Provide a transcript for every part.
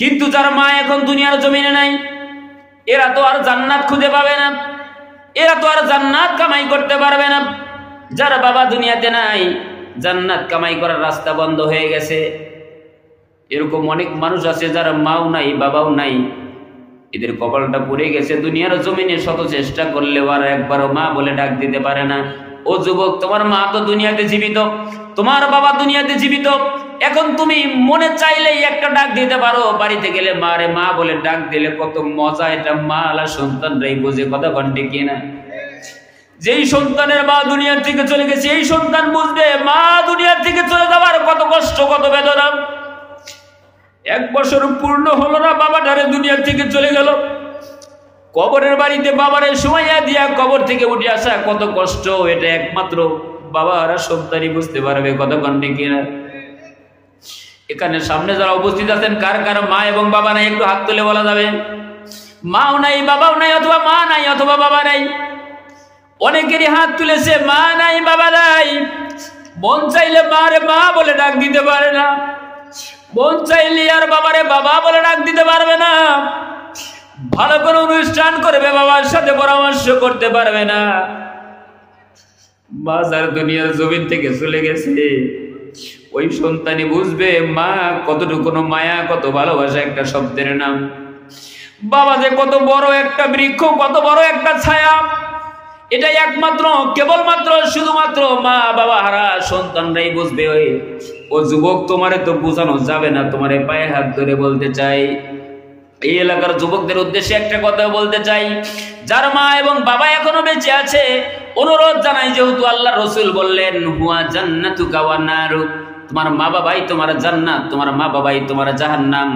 কিন্তু যার মা এখন দুনিয়ার জমিনে নাই, এরা তো আর জান্নাত খুঁজে পাবে না, এরা তো আর জান্নাত কামাই করতে পারবে না। যার বাবা দুনিয়াতে নাই, জান্নাত কামাই করার রাস্তা বন্ধ হয়ে গেছে। এরকম অনেক মানুষ আছে যারা মাও নাই বাবাও নাই, এদের কপালটা পড়ে গেছে। দুনিয়ার জমিনে শত চেষ্টা করলেও আর একবারও মা বলে ডাক দিতে পারে না। ও যুবক, তোমার মা তো দুনিয়াতে জীবিত, তোমার বাবা দুনিয়াতে জীবিত। এখন তুমি মনে চাইলেই একটা ডাক দিতে পারো। বাড়িতে গেলে মা রে মা বলে ডাক দিলে কত মজা, এটা মা আলা সন্তানরাই বোঝে। কথা ঘন্টে কিনা? যেই সন্তানের মা দুনিয়ার থেকে চলে গেছে, এই সন্তান বুঝবে মা দুনিয়ার থেকে চলে যাওয়ার কত কষ্ট, কত বেদনা। 1 বছর পূর্ণ হলো না, বাবাটারে দুনিয়ার থেকে চলে গেল। কবরের বাড়িতে বাবারে শুমাইয়া দিয়া কবর থেকে উঠে আসা কত কষ্ট, এটা একমাত্র বাবারা সন্তানই বুঝতে পারবে। কথা ঘন্টে কিনা? এখানে সামনে যারা উপস্থিত আছেন, কার কার মা এবং বাবা নাই একটু হাত তুলে বলা যাবে? মাও নাই, বাবাও নাই, অথবা মা নাই অথবা বাবা নাই। অনেকেরই হাত তুলেছে, মা নাই বাবা নাই। মন চাইলে মা রে মা বলে ডাক দিতে পারে না, মন চাইলে আর বাবারে বাবা বলে ডাক দিতে পারবে না। ভালো কোনো অনুষ্ঠান করবে বাবার সাথে পরামর্শ করতে পারবে না। বাজার দুনিয়ার জমিন থেকে চলে গেছে, ওই সন্তানই বুঝবে মা কতটুকু মায়া, কত ভালোবাসা একটা শব্দের নাম। বাবা যে কত বড় একটা বৃক্ষ, কত বড় একটা ছায়া, এটাই একমাত্র কেবলমাত্র শুধুমাত্র মা বাবা হারা সন্তানরাই বুঝবে। ও যুবক, তোমারে তো বোঝানো যাবে না, তোমারে পায়ে হাত ধরে বলতে চাই, এই এলাকার যুবকদের উদ্দেশ্যে একটা কথা বলতে চাই। যার মা এবং বাবা এখনো বেঁচে আছে, অনুরোধ জানাই, যেহেতু আল্লাহ রসুল বললেন হুয়া জান্নাতুকা ওয়া নারুক, তোমার মা বাবাই তোমার জান্নাত, তোমার মা বাবাই তোমার জাহান্নাম।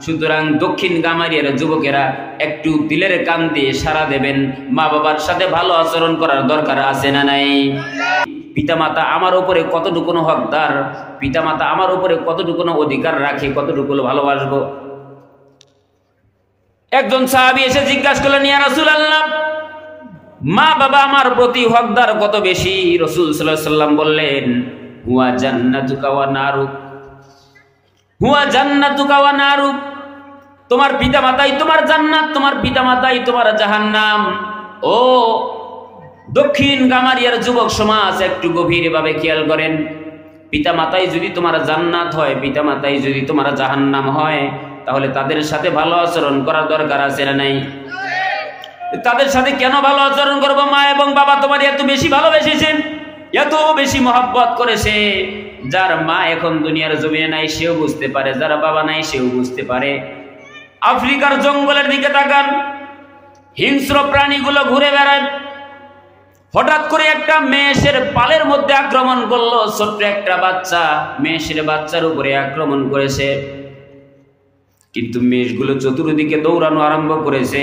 সুতরাং দক্ষিণ গামারিয়ার যুবকেরা একটু দিলের কান দিয়ে সাড়া দেবেন, মা বাবার সাথে ভালো আচরণ করার দরকার আছে না নাই? পিতামাতা আমার উপরে কতটুকু হকদার, পিতামাতা আমার উপরে কতটুকু অধিকার রাখে, কতটুকু ভালোবাসবো। একজন সাহাবী এসে জিজ্ঞাসা করলেন, ইয়া রাসূলুল্লাহ, মা বাবা আমার প্রতি হকদার কত বেশি? রাসূল সাল্লাল্লাহু আলাইহি সাল্লাম বললেন, হুয়া জান্নাতুকা ওয়া নারুক, হুয়া জান্নাতুকা ওয়া নারুক, তোমার পিতামাতাই তোমার জান্নাত, তোমার পিতামাতাই তোমার জাহান্নাম। ও দক্ষিণ গামারিয়ার যুবক সমাজ, একটু গভীরভাবে খেয়াল করেন। পিতামাতাই যদি তোমার জান্নাত হয়, পিতামাতাই যদি তোমার জাহান্নাম হয়, তাহলে তাদের সাথে ভালো আচরণ করার দরকার আছে না নাই? তাদের সাথে কেন ভালো আচরণ করবো? মা এবং বাবা তোমার এত বেশি ভালোবেসেছেন, এত বেশি মহব্বত করেছে। যার মা এখন দুনিয়ার জমিনে নাই সেও বুঝতে পারে, যারা বাবা নাই সেও বুঝতে পারে। আফ্রিকার জঙ্গলের দিকে তাকান, হিংস্র প্রাণীগুলো ঘুরে বেড়ায়। হঠাৎ করে একটা মেষের পালের মধ্যে আক্রমণ করলো, ছোট্ট একটা বাচ্চা মেষের বাচ্চার উপরে আক্রমণ করেছে। কিন্তু মেষগুলো চতুর্দিকে দৌড়ানো আরম্ভ করেছে।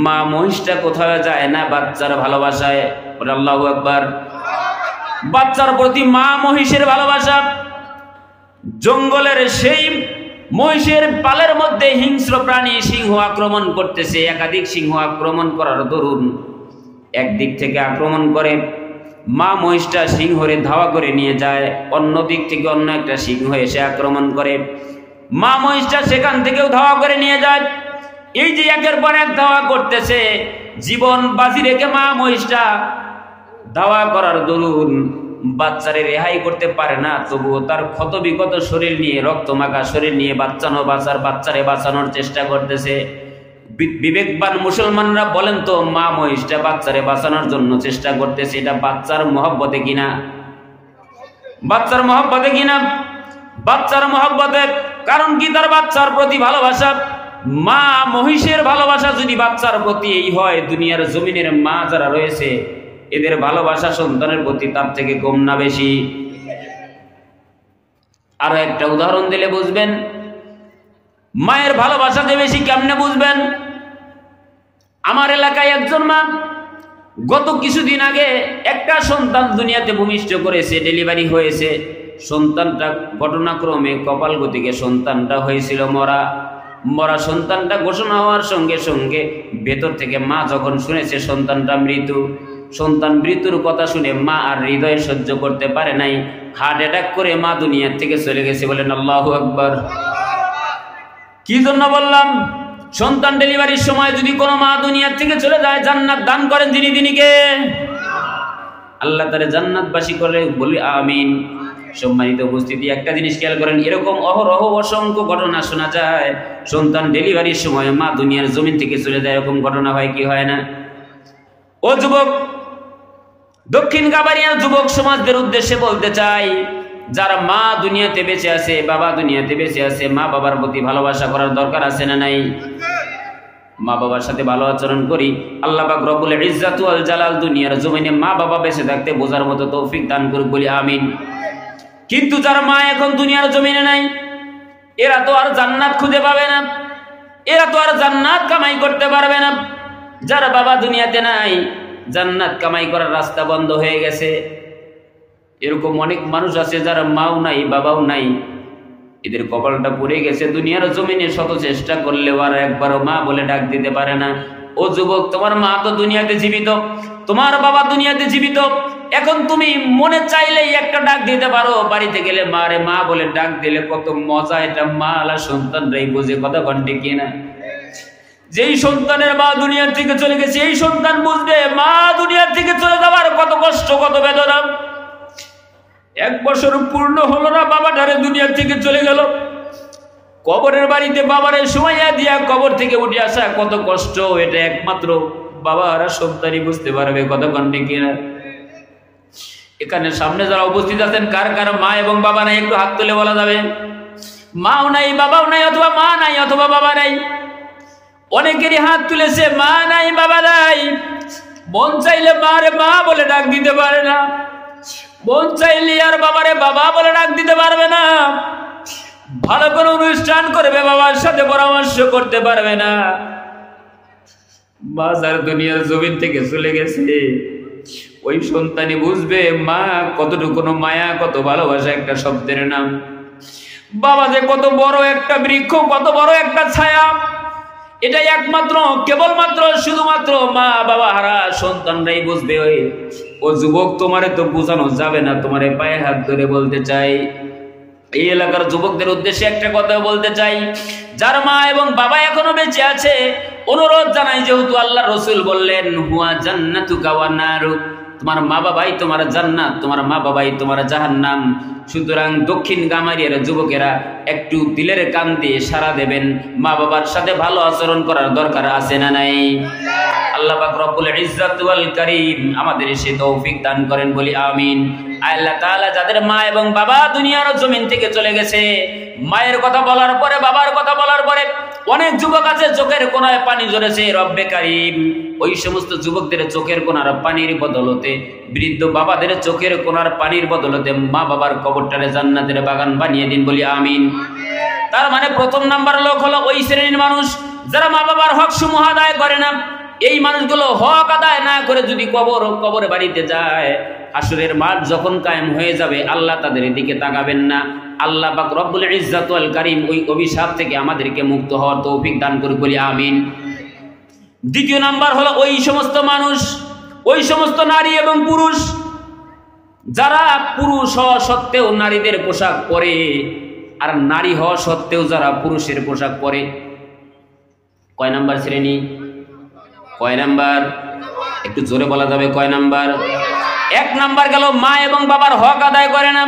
মা মহিষটা কোথাও যায় না বাচ্চার ভালোবাসায়। আল্লাহু আকবার। বাচ্চার প্রতি মা মহিষের ভালোবাসা। জঙ্গলের সেই মহিষের পালের মধ্যে হিংস্র প্রাণী সিংহ আক্রমণ করতেছে। একাধিক সিংহ আক্রমণ করার দরুন একদিক থেকে আক্রমণ করে, মা মহিষটা সিংহরে ধাওয়া করে নিয়ে যায়। অন্য দিক থেকে অন্য একটা সিংহ এসে আক্রমণ করে, মা মহিষটা সেখান থেকেও ধাওয়া করে নিয়ে যায়। এই যে একের পর এক ধাওয়া করতেছে, জীবন বাজি রেখে মা মহিষটা ধাওয়া করার দরুন বাচ্চারে রেহাই করতে পারে না। তবুও তার ক্ষত বিক্ষত শরীর নিয়ে, রক্তমাখা শরীর নিয়ে বাচ্চারে বাঁচানোর চেষ্টা করতেছে। বিবেকবান মুসলমানরা বলেন তো, মা মহিষটা বাচ্চারে বাঁচানোর জন্য চেষ্টা করতেছে, এটা বাচ্চার মহব্বতে কিনা? বাচ্চার মহব্বতে কিনা? বাচ্চার মহব্বতে। কারণ কি? তার বাচ্চার প্রতি ভালোবাসা। মা মহিষের ভালোবাসা যদি বাচ্চার প্রতি এই হয়, দুনিয়ার জমিনের মা যারা রয়েছে এদের ভালোবাসা সন্তানের প্রতি তার থেকে কম না বেশি? আরো একটা উদাহরণ দিলে বুঝবেন মায়ের ভালোবাসা যে বেশি। কেমনে বুঝবেন? আমার এলাকায় একজন মা গত কিছুদিন আগে একটা সন্তান দুনিয়াতে ভূমিষ্ঠ করেছে, ডেলিভারি হয়েছে। সন্তানটা ঘটনাক্রমে কপাল গতিকে সন্তানটা হয়েছিল মরা সন্তানটা ঘোষণা হওয়ার সঙ্গে সঙ্গে ভেতর থেকে মা যখন শুনেছে সন্তানটা মৃত্যু, সন্তান মৃত্যুর কথা শুনে মা আর হৃদয়ে সহ্য করতে পারে নাই, হার্ট অ্যাটাক করে মা দুনিয়ার থেকে চলে গেছে। বলেন আল্লাহু আকবার। কি জন্য বললাম? সন্তান ডেলিভারির সময় যদি কোনো মা দুনিয়ার থেকে চলে যায়, জান্নাত দান করেন যিনি, তিনি কে? আল্লাহ তারে জান্নাতবাসী করে, বলি আমিন। সম্মানিত উপস্থিতি, একটা জিনিস খেয়াল করেন, এরকম অহরহ অসংখ্য ঘটনা শোনা যায়। সন্তান ডেলিভারির সময় মা দুনিয়ার জমিন থেকে চলে যায়, এরকম ঘটনা হয় কি হয় না? ও যুবক, দক্ষিণ কাবারিয়ার যুবক সমাজদের উদ্দেশ্যে বলতে চাই, যারা মা দুনিয়াতে বেঁচে আছে, বাবা দুনিয়াতে বেঁচে আছে, মা বাবার প্রতি ভালোবাসা করার দরকার আছে না নাই? মা বাবার সাথে ভালো আচরণ করি। আল্লাহ পাক রব্বুল ইজ্জাত ওয়াল জালাল দুনিয়ার জমিনে মা বাবা বেঁচে থাকতে বোঝার মতো তৌফিক দান করুক, বলি আমিন। কিন্তু যারা মা এখন দুনিয়ার জমিনে নাই, এরা তো আর জান্নাত খুঁজে পাবে না, এরা তো আর জান্নাত কামাই করতে পারবে না। যারা বাবা দুনিয়াতে নাই, জান্নাত কামাই করার রাস্তা বন্ধ হয়ে গেছে। এরকম অনেক মানুষ আছে যারা মাও নাই বাবাও নাই, এদের কপালটা পড়ে গেছে। দুনিয়ার জমিনে শত চেষ্টা করলেও আর একবারও মা বলে ডাক দিতে পারে না। ও যুবক, তোমার মা তো দুনিয়াতে জীবিত, তোমার বাবা দুনিয়াতে জীবিত। এখন তুমি মনে চাইলেই একটা ডাক দিতে পারো। বাড়িতে গেলে মা রে মা বলে ডাক দিলে কত মজা, এটা মা আলা সন্তানরাই বোঝে, কথা ঘন্টে কিনা? যেই সন্তানের মা দুনিয়ার থেকে চলে গেছে, এই সন্তান বুঝবে মা দুনিয়ার থেকে চলে যাওয়ার কত কষ্ট, কত বেদনা। 1 বছর পূর্ণ হলো না, বাবাটারে দুনিয়ার থেকে চলে গেল। কবরের বাড়িতে বাবারে শোয়া দিয়া কবর থেকে উঠে আসা কত কষ্ট, এটা একমাত্র বাবারা সন্তানই বুঝতে পারবে, কথা ঘন্টে কিনা? এখানে সামনে যারা উপস্থিত আছেন, কার কার মা এবং বাবা নাই, একটু হাত তুলে বলা যাবে। মাও নাই, বাবাও নাই, অথবা মা নাই অথবা বাবা নাই। অনেকেরই হাত তুলেছে, মা নাই বাবা নাই। মন চাইলে মা রে মা বলে ডাক দিতে পারে না, মন চাইলে আর বাবারে বাবা বলে ডাক দিতে পারবে না। ভালো কোনো অনুষ্ঠান করবে, বাবার সাথে পরামর্শ করতে পারবে না। বাজার দুনিয়ার জমিন থেকে চলে গেছে, ওই সন্তানই বুঝবে মা কতটুকু মায়া, কত ভালোবাসা একটা শব্দের নাম। বাবা যে কত বড় একটা বৃক্ষ, কত বড় একটা ছায়া, এটাই একমাত্র কেবলমাত্র শুধুমাত্র মা বাবা হারা সন্তানরাই বুঝবে। ও যুবক, তোমারে তো বোঝানো যাবে না, তোমারে পায়ে হাত ধরে বলতে চাই, এই এলাকার যুবকদের উদ্দেশ্যে একটা কথা বলতে চাই। যার মা এবং বাবা এখনো বেঁচে আছে, অনুরোধ জানাই, যেহেতু আল্লাহ রসুল বললেন হুয়া জান্নাতুকা ওয়া নারুক, তোমার মা বাবাই তোমার জান্নাত, তোমার মা বাবাই তোমার জাহান্নাম। সুতরাং দক্ষিণ গামারিয়ার যুবকেরা একটু দিলের কান দিয়ে সাড়া দেবেন, মা বাবার সাথে ভালো আচরণ করার দরকার আছে না নাই? আল্লাহ পাক রব্বুল ইজ্জাত ওয়াল কারীম আমাদের সে তৌফিক দান করেন, বলি আমিন। আল্লাহ তাআলা যাদের মা এবং বাবা দুনিয়ার জমিন থেকে চলে গেছে, মায়ের কথা বলার পরে, বাবার কথা বলার পরে অনেক যুবক আছে চোখের কোণায় পানি ঝরেছে, রব্বে কারীম ওই সমস্ত যুবকদের চোখের কোণার পানির বদলতে, বৃদ্ধ বাবাদের চোখের কোণার পানির বদলতে মা বাবার কবরটারে জান্নাতের বাগান বানিয়ে দিন, বলি আমিন। তার মানে প্রথম নাম্বার লোক হলো ওই শ্রেণীর মানুষ যারা মা বাবার হক সমূহ আদায় করে না। এই মানুষগুলো হক আদায় না করে যদি কবরে বাড়িতে যায়, হাসরের মাঠ যখন কায়েম হয়ে যাবে, আল্লাহ তাদের দিকে তাকাবেন না। আল্লাহ পাক রব্বুল ইজ্জাত ওয়াল কারীম ওই অভিশাপ থেকে আমাদেরকে মুক্ত হওয়ার তৌফিক দান করুন, বলি আমিন। দ্বিতীয় নাম্বার হলো ওই সমস্ত মানুষ, ওই সমস্ত নারী এবং পুরুষ যারা পুরুষ হওয়া সত্ত্বেও নারীদের পোশাক পরে, আর নারী হওয়া সত্ত্বেও যারা পুরুষের পোশাক পরে। কয় নাম্বার শ্রেণী? কয় নাম্বার? একটু জোরে বলা যাবে, কয় নাম্বার? 1 নাম্বার গেল মা এবং বাবার হক আদায় করে না।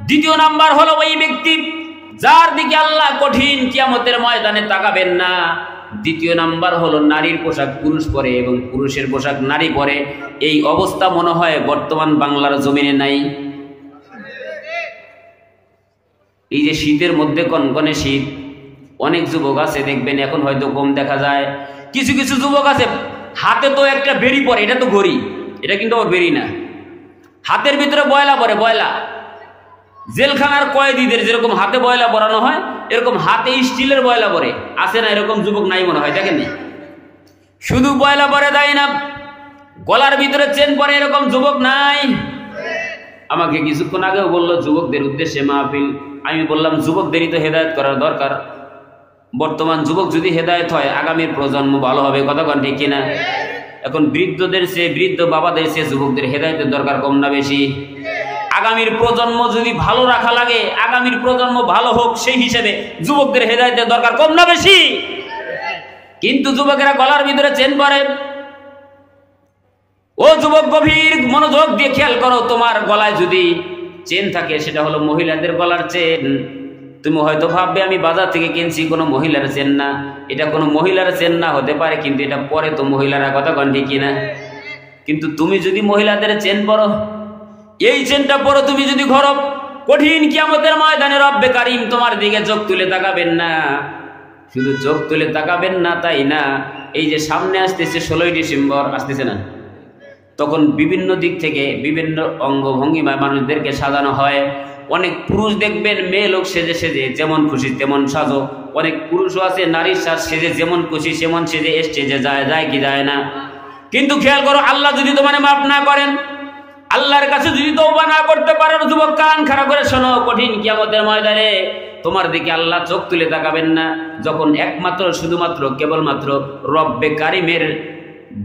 দ্বিতীয় নাম্বার হলো ওই ব্যক্তি যার দিকে আল্লাহ কঠিন কিয়ামতের ময়দানে তাকাবেন না। দ্বিতীয় নাম্বার হলো নারীর পোশাক পুরুষ পরে এবং পুরুষের পোশাক নারী পরে। এই অবস্থা মনে হয় বর্তমান বাংলার জমিনে নাই। এই যে শীতের মধ্যে কনকনে শীত, অনেক যুবক আছে দেখবেন, এখন হয়তো কম দেখা যায়, কিছু কিছু যুবক আছে হাতে তো একটা বেড়ি পরে, এটা তো ঘড়ি, এটা কিন্তু ওর বেড়ি না, হাতের ভিতরে বয়লা পরে, বয়লা। জেলখানার কয়েদিদের যেরকম হাতে বয়লা পরানো হয়, এরকম হাতে স্টিলের বয়লা পরে। আছে না এরকম যুবক? নাই মনে হয়, দেখেন। শুধু বয়লা পরে দেয় না, গলার ভিতরে চেন পরে, এরকম যুবক নাই? আমাকে কিছুক্ষণ আগেও বললো যুবকদের উদ্দেশ্যে মাহফিল, আমি বললাম যুবকদেরই তো হেদায়েত করার দরকার। বর্তমান যুবক যদি হেদায়েত হয়, আগামীর প্রজন্ম ভালো হবে, কথা কন ঠিক কিনা? এখন বৃদ্ধদের চেয়ে, বৃদ্ধ বাবাদের চেয়ে যুবকদের হেদায়েতের দরকার কম না বেশি? আগামীর প্রজন্ম যদি ভালো রাখা লাগে, আগামীর প্রজন্ম ভালো হোক, সেই হিসেবে যুবকদের হেদায়েতের দরকার কম না বেশি? কিন্তু যুবকেরা গলার ভিতরে চেন পরে। ও যুবক, গভীর মনোযোগ দিয়ে খেয়াল করো, তোমার গলায় যদি চেন থাকে সেটা হলো মহিলাদের গলার চেন। তুমি হয়তো ভাববে আমি বাজার থেকে কিনছি, কোনো মহিলার চেন না। এটা কোনো মহিলার চেন না হতে পারে, কিন্তু এটা পরে তো মহিলারা কথা কন ঠিক কিনা? কিন্তু তুমি যদি মহিলাদের চেন পরো, এই চেনটা পরো তুমি যদি ঘরো, কঠিন কিয়ামতের ময়দানে রব্বে কারিম তোমার দিকে চোখ তুলে তাকাবেন না। শুধু চোখ তুলে তাকাবেন না তাই না, এই যে সামনে আসতেছে 16ই ডিসেম্বর আসতেছে না, তখন বিভিন্ন দিক থেকে বিভিন্ন অঙ্গভঙ্গিমায় মানুষদেরকে সাজানো হয়। অনেক পুরুষ দেখবেন মেয়ে লোক সেজে সেজে যেমন খুশি তেমন সাজো, অনেক পুরুষও আছে নারীর সাজ সেজে যেমন খুশি সেমন সেজে স্টেজে যায় কি যায় না? কিন্তু খেয়াল করো, আল্লাহ যদি তোমার মাফ না করেন, আল্লাহর কাছে যদি তওবা না করতে পারো, যুবক কান খাড়া করে শোনো, কঠিন কিয়ামতের ময়দানে তোমার দিকে আল্লাহ চোখ তুলে তাকাবেন না, যখন একমাত্র শুধুমাত্র কেবলমাত্র রব্বে কারিমের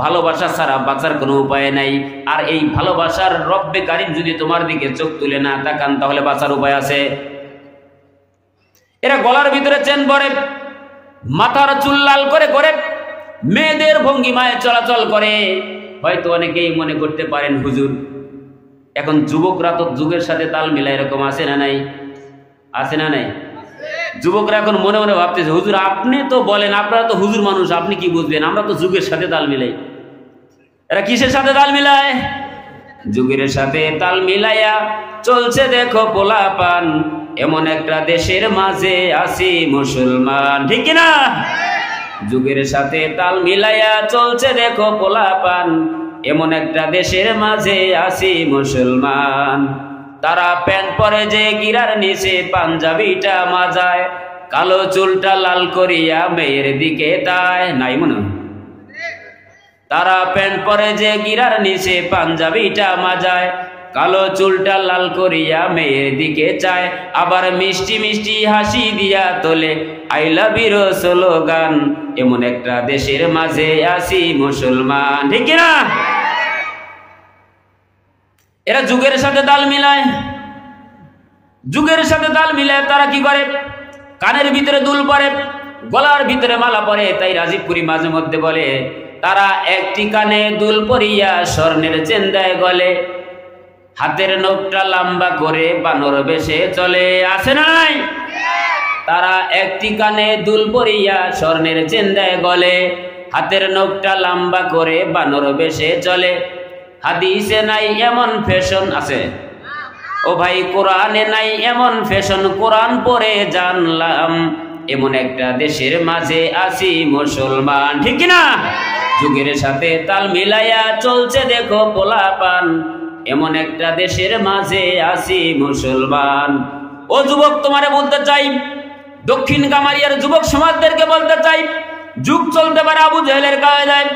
ভালোবাসা ছাড়া বাঁচার কোনো উপায় নাই। আর এই ভালোবাসার রব্বে কারিম যদি তোমার দিকে চোখ তুলে না তাকান, তাহলে বাঁচার উপায় আছে? এরা গলার ভিতরে চেন পরে, মাথার চুল লাল করে করে মেয়েদের ভঙ্গিমায় চলাচল করে। হয়তো অনেকেই মনে করতে পারেন, হুজুর এখন যুবকরা তো যুগের সাথে তাল মিলায়, এরকম আছে না নাই? আছে না নাই? যুবকরা এখন মনে মনে ভাবতেছে, হুজুর আপনি তো বলেন, আপনারা তো হুজুর মানুষ, আপনি কি বুঝবেন, আমরা তো যুগের সাথে তাল মিলাই। এরা কিসের সাথে তাল মিলায়? যুগের সাথে তাল মিলাইয়া চলছে দেখো পোলাপান, এমন একটা দেশের মাঝে আছি মুসলমান, ঠিক কিনা? যুগের সাথে তাল মিলাইয়া চলছে দেখো পোলাপান, এমন একটা দেশের মাঝে আছি মুসলমান। তারা প্যান্ট পরে যে গিরার নিচে পাঞ্জাবিটা মাজায়, কালো চুলটা লাল করিয়া মেয়ের দিকে তায়, নাই মনে? তারা প্যান্ট পরে যে গিরার নিচে পাঞ্জাবিটা মাজায়, কালো চুলটা লাল করিয়া মেয়ের দিকে চায়, আবার মিষ্টি মিষ্টি হাসি দিয়া তোলে আই লাভ ইউ স্লোগান, এমন একটা দেশের মাঝে আছি মুসলমান, ঠিক কিনা? এরা যুগের সাথে তাল মিলায়। যুগের সাথে তাল মিলায় তারা কি করে? কানের ভিতরে দুল পরে, গলার ভিতরে মালা পরে। তাই রাজীবপুরি মাঝে মধ্যে বলে, তারা একটি কানে দুল পরিয়া স্বর্ণের চেন দেয় গলে, হাতের নখটা লম্বা করে বানর বেশে চলে, আছে না নাই? তারা একটি কানে দুল পরিয়া স্বর্ণের চেন দেয় গলে, হাতের নখটা লম্বা করে বানর বেশে চলে। হাদিসে নাই এমন ফ্যাশন, আছে ও ভাই কোরআনে নাই এমন ফ্যাশন, কোরআন পড়ে জানলাম এমন একটা দেশের মাঝে আছি মুসলমান, ঠিক কিনা? যুগের সাথে তাল মিলাইয়া চলছে দেখো পোলাপান, এমন একটা দেশের মাঝে আছি মুসলমান। ও যুবক, তোমারে বলতে চাই, দক্ষিণ কামারিয়ার যুবক সমাজদেরকে বলতে চাই, যুগ চলতে পারে আবু জেহেলের কায়দায়,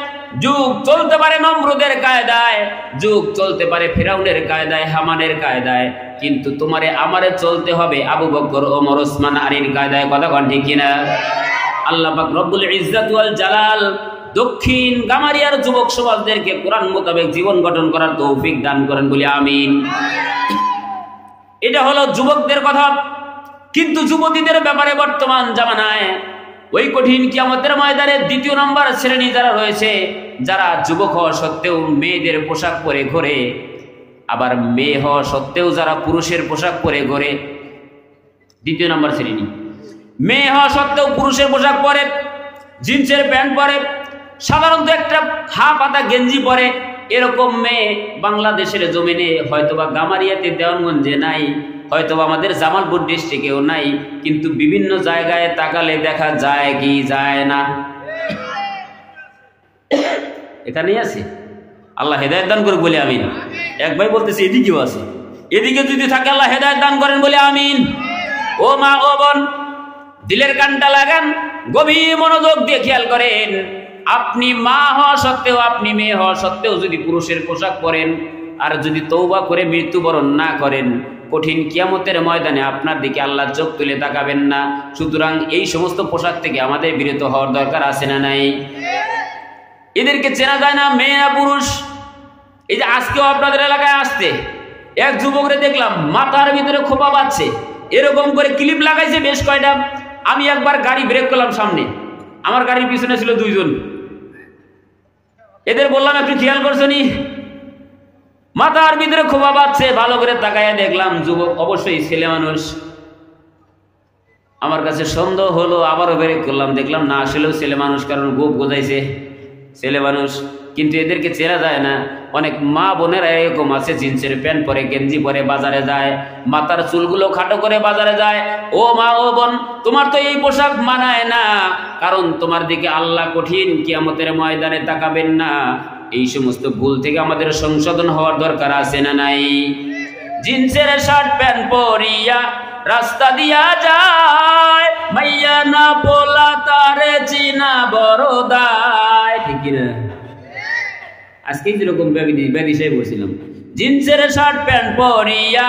যুগ চলতে পারে নমরুদের কায়দায়, যুগ চলতে পারে ফিরাউনের কায়দায়, হামানের কায়দায়, কিন্তু তোমারে আমারে চলতে হবে আবু বকর, ওমর, ওসমান, আলীর কায়দায়, কথা কোন ঠিক কিনা? আল্লাহ পাক রব্বুল ইজ্জত ওয়াল জালাল দক্ষিণ কামারিয়ার যুবক সমাজদেরকে কোরআন মোতাবেক জীবন গঠন করার তৌফিক দান করেন, বলি আমিন। এটা হলো যুবকদের কথা। কিন্তু যুবতীদের ব্যাপারে বর্তমান জামানায় ওই কঠিন কিয়ামতের ময়দানে দ্বিতীয় নম্বর শ্রেণী যারা রয়েছে, যারা যুবক হওয়া সত্ত্বেও মেয়েদের পোশাক পরে ঘোরে, আবার মেয়ে হওয়া সত্ত্বেও যারা পুরুষের পোশাক পরে ঘোরে, দ্বিতীয় নম্বর শ্রেণী। মেয়ে হওয়া সত্ত্বেও পুরুষের পোশাক পরে, জিন্সের প্যান্ট পরে, সাধারণত একটা হাফ পাতা গেঞ্জি পরে, এরকম মেয়ে বাংলাদেশের জমিনে হয়তোবা গামারিয়াতে, দেওয়ানগঞ্জে নাই, হয়তোবা আমাদের জামালপুর ডিস্ট্রিক্টেও নাই, কিন্তু বিভিন্ন জায়গায় তাকালে দেখা যায় কি যায় না? এখানেই আছে। আল্লাহ হেদায়েত দান করে বলে আমিন। এক ভাই বলতেছে এদিকেও আছে, এদিকে যদি থাকে আল্লাহ হেদায়েত দান করেন বলে আমিন। ও মা ও বোন, দিলের কানটা লাগান, গভীর মনোযোগ দিয়ে খেয়াল করেন। আপনি মা হওয়া সত্ত্বেও, আপনি মেয়ে হওয়া সত্ত্বেও যদি পুরুষের পোশাক পরেন আর যদি তওবা করে মৃত্যুবরণ না করেন, কঠিন কিয়ামতের ময়দানে আপনার দিকে আল্লাহ চোখ তুলে তাকাবেন না। সুতরাং এই সমস্ত পোশাক থেকে আমাদের বিরত হওয়ার দরকার আছে না নাই? এদেরকে চেনা যায় না মেয়ে না পুরুষ। এই যে আজকেও আপনাদের এলাকায় আসতে এক যুবকরে দেখলাম মাথার ভিতরে খোপা বাঁধছে, এরকম করে ক্লিপ লাগাইছে বেশ কয়টা। আমি একবার গাড়ি ব্রেক করলাম সামনে, আমার গাড়ির পিছনে ছিল দুইজন। এদের বললাম একটু খেয়াল করছো নি, মাথার ভিতরে খোপা বাঁধছে। ভালো করে তাকাইয়া দেখলাম যুবক, অবশ্যই ছেলে মানুষ। আমার কাছে সন্দেহ হলো, আবারও ব্রেক করলাম, দেখলাম না আসলেও ছেলে মানুষ, কারণ গোপ গোজাইছে ছেলে মানুষ। কিন্তু এদেরকে চেনা যায় না। অনেক মা বোনেরা এরকম আছে, জিন্সের প্যান্ট পরে, গেঞ্জি পরে বাজারে যায়, মাথার চুলগুলো খাটো করে বাজারে যায়। ও মা, ও বোন, তোমার তো এই পোশাক মানায় না, কারণ তোমার দিকে আল্লাহ কঠিন কিয়ামতের ময়দানে তাকাবেন না। এই সমস্ত ভুল থেকে আমাদের সংশোধন হওয়ার দরকার আছে না নাই? জিন্সের শার্ট প্যান্ট পরিয়া রাস্তা দিয়া যায়, মাইয়া না পোলা তারে চিনা বড় দায়, ঠিক না? আজকে যেরকম ব্যাধিসাই বলছিলাম, জিন্সের শার্ট প্যান্ট পরিয়া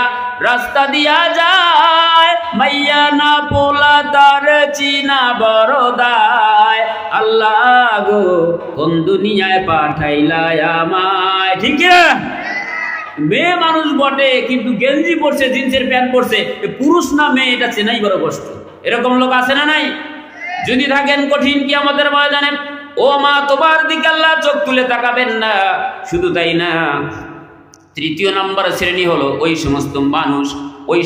রাস্তা দিয়া যায়, মাইয়া না পোলা তারে চিনা বড় দায়। আল্লাহ গো কোন দুনিয়ায় পাঠাইলা আমায়, ঠিক না? মেয়ে মানুষ বটে, কিন্তু গেঞ্জি পরছে, জিন্সের প্যান্ট পরছে, পুরুষ না মেয়ে এটা চেনাই বড় কষ্ট। এরকম লোক আছে না নাই? যদি থাকেন কঠিন কিয়ামতের ময়দানে, ও মা, তোমার দিকে আল্লাহ চোখ তুলে তাকাবেন না। শুধু তাই না, তৃতীয় নম্বর শ্রেণী হলো ওই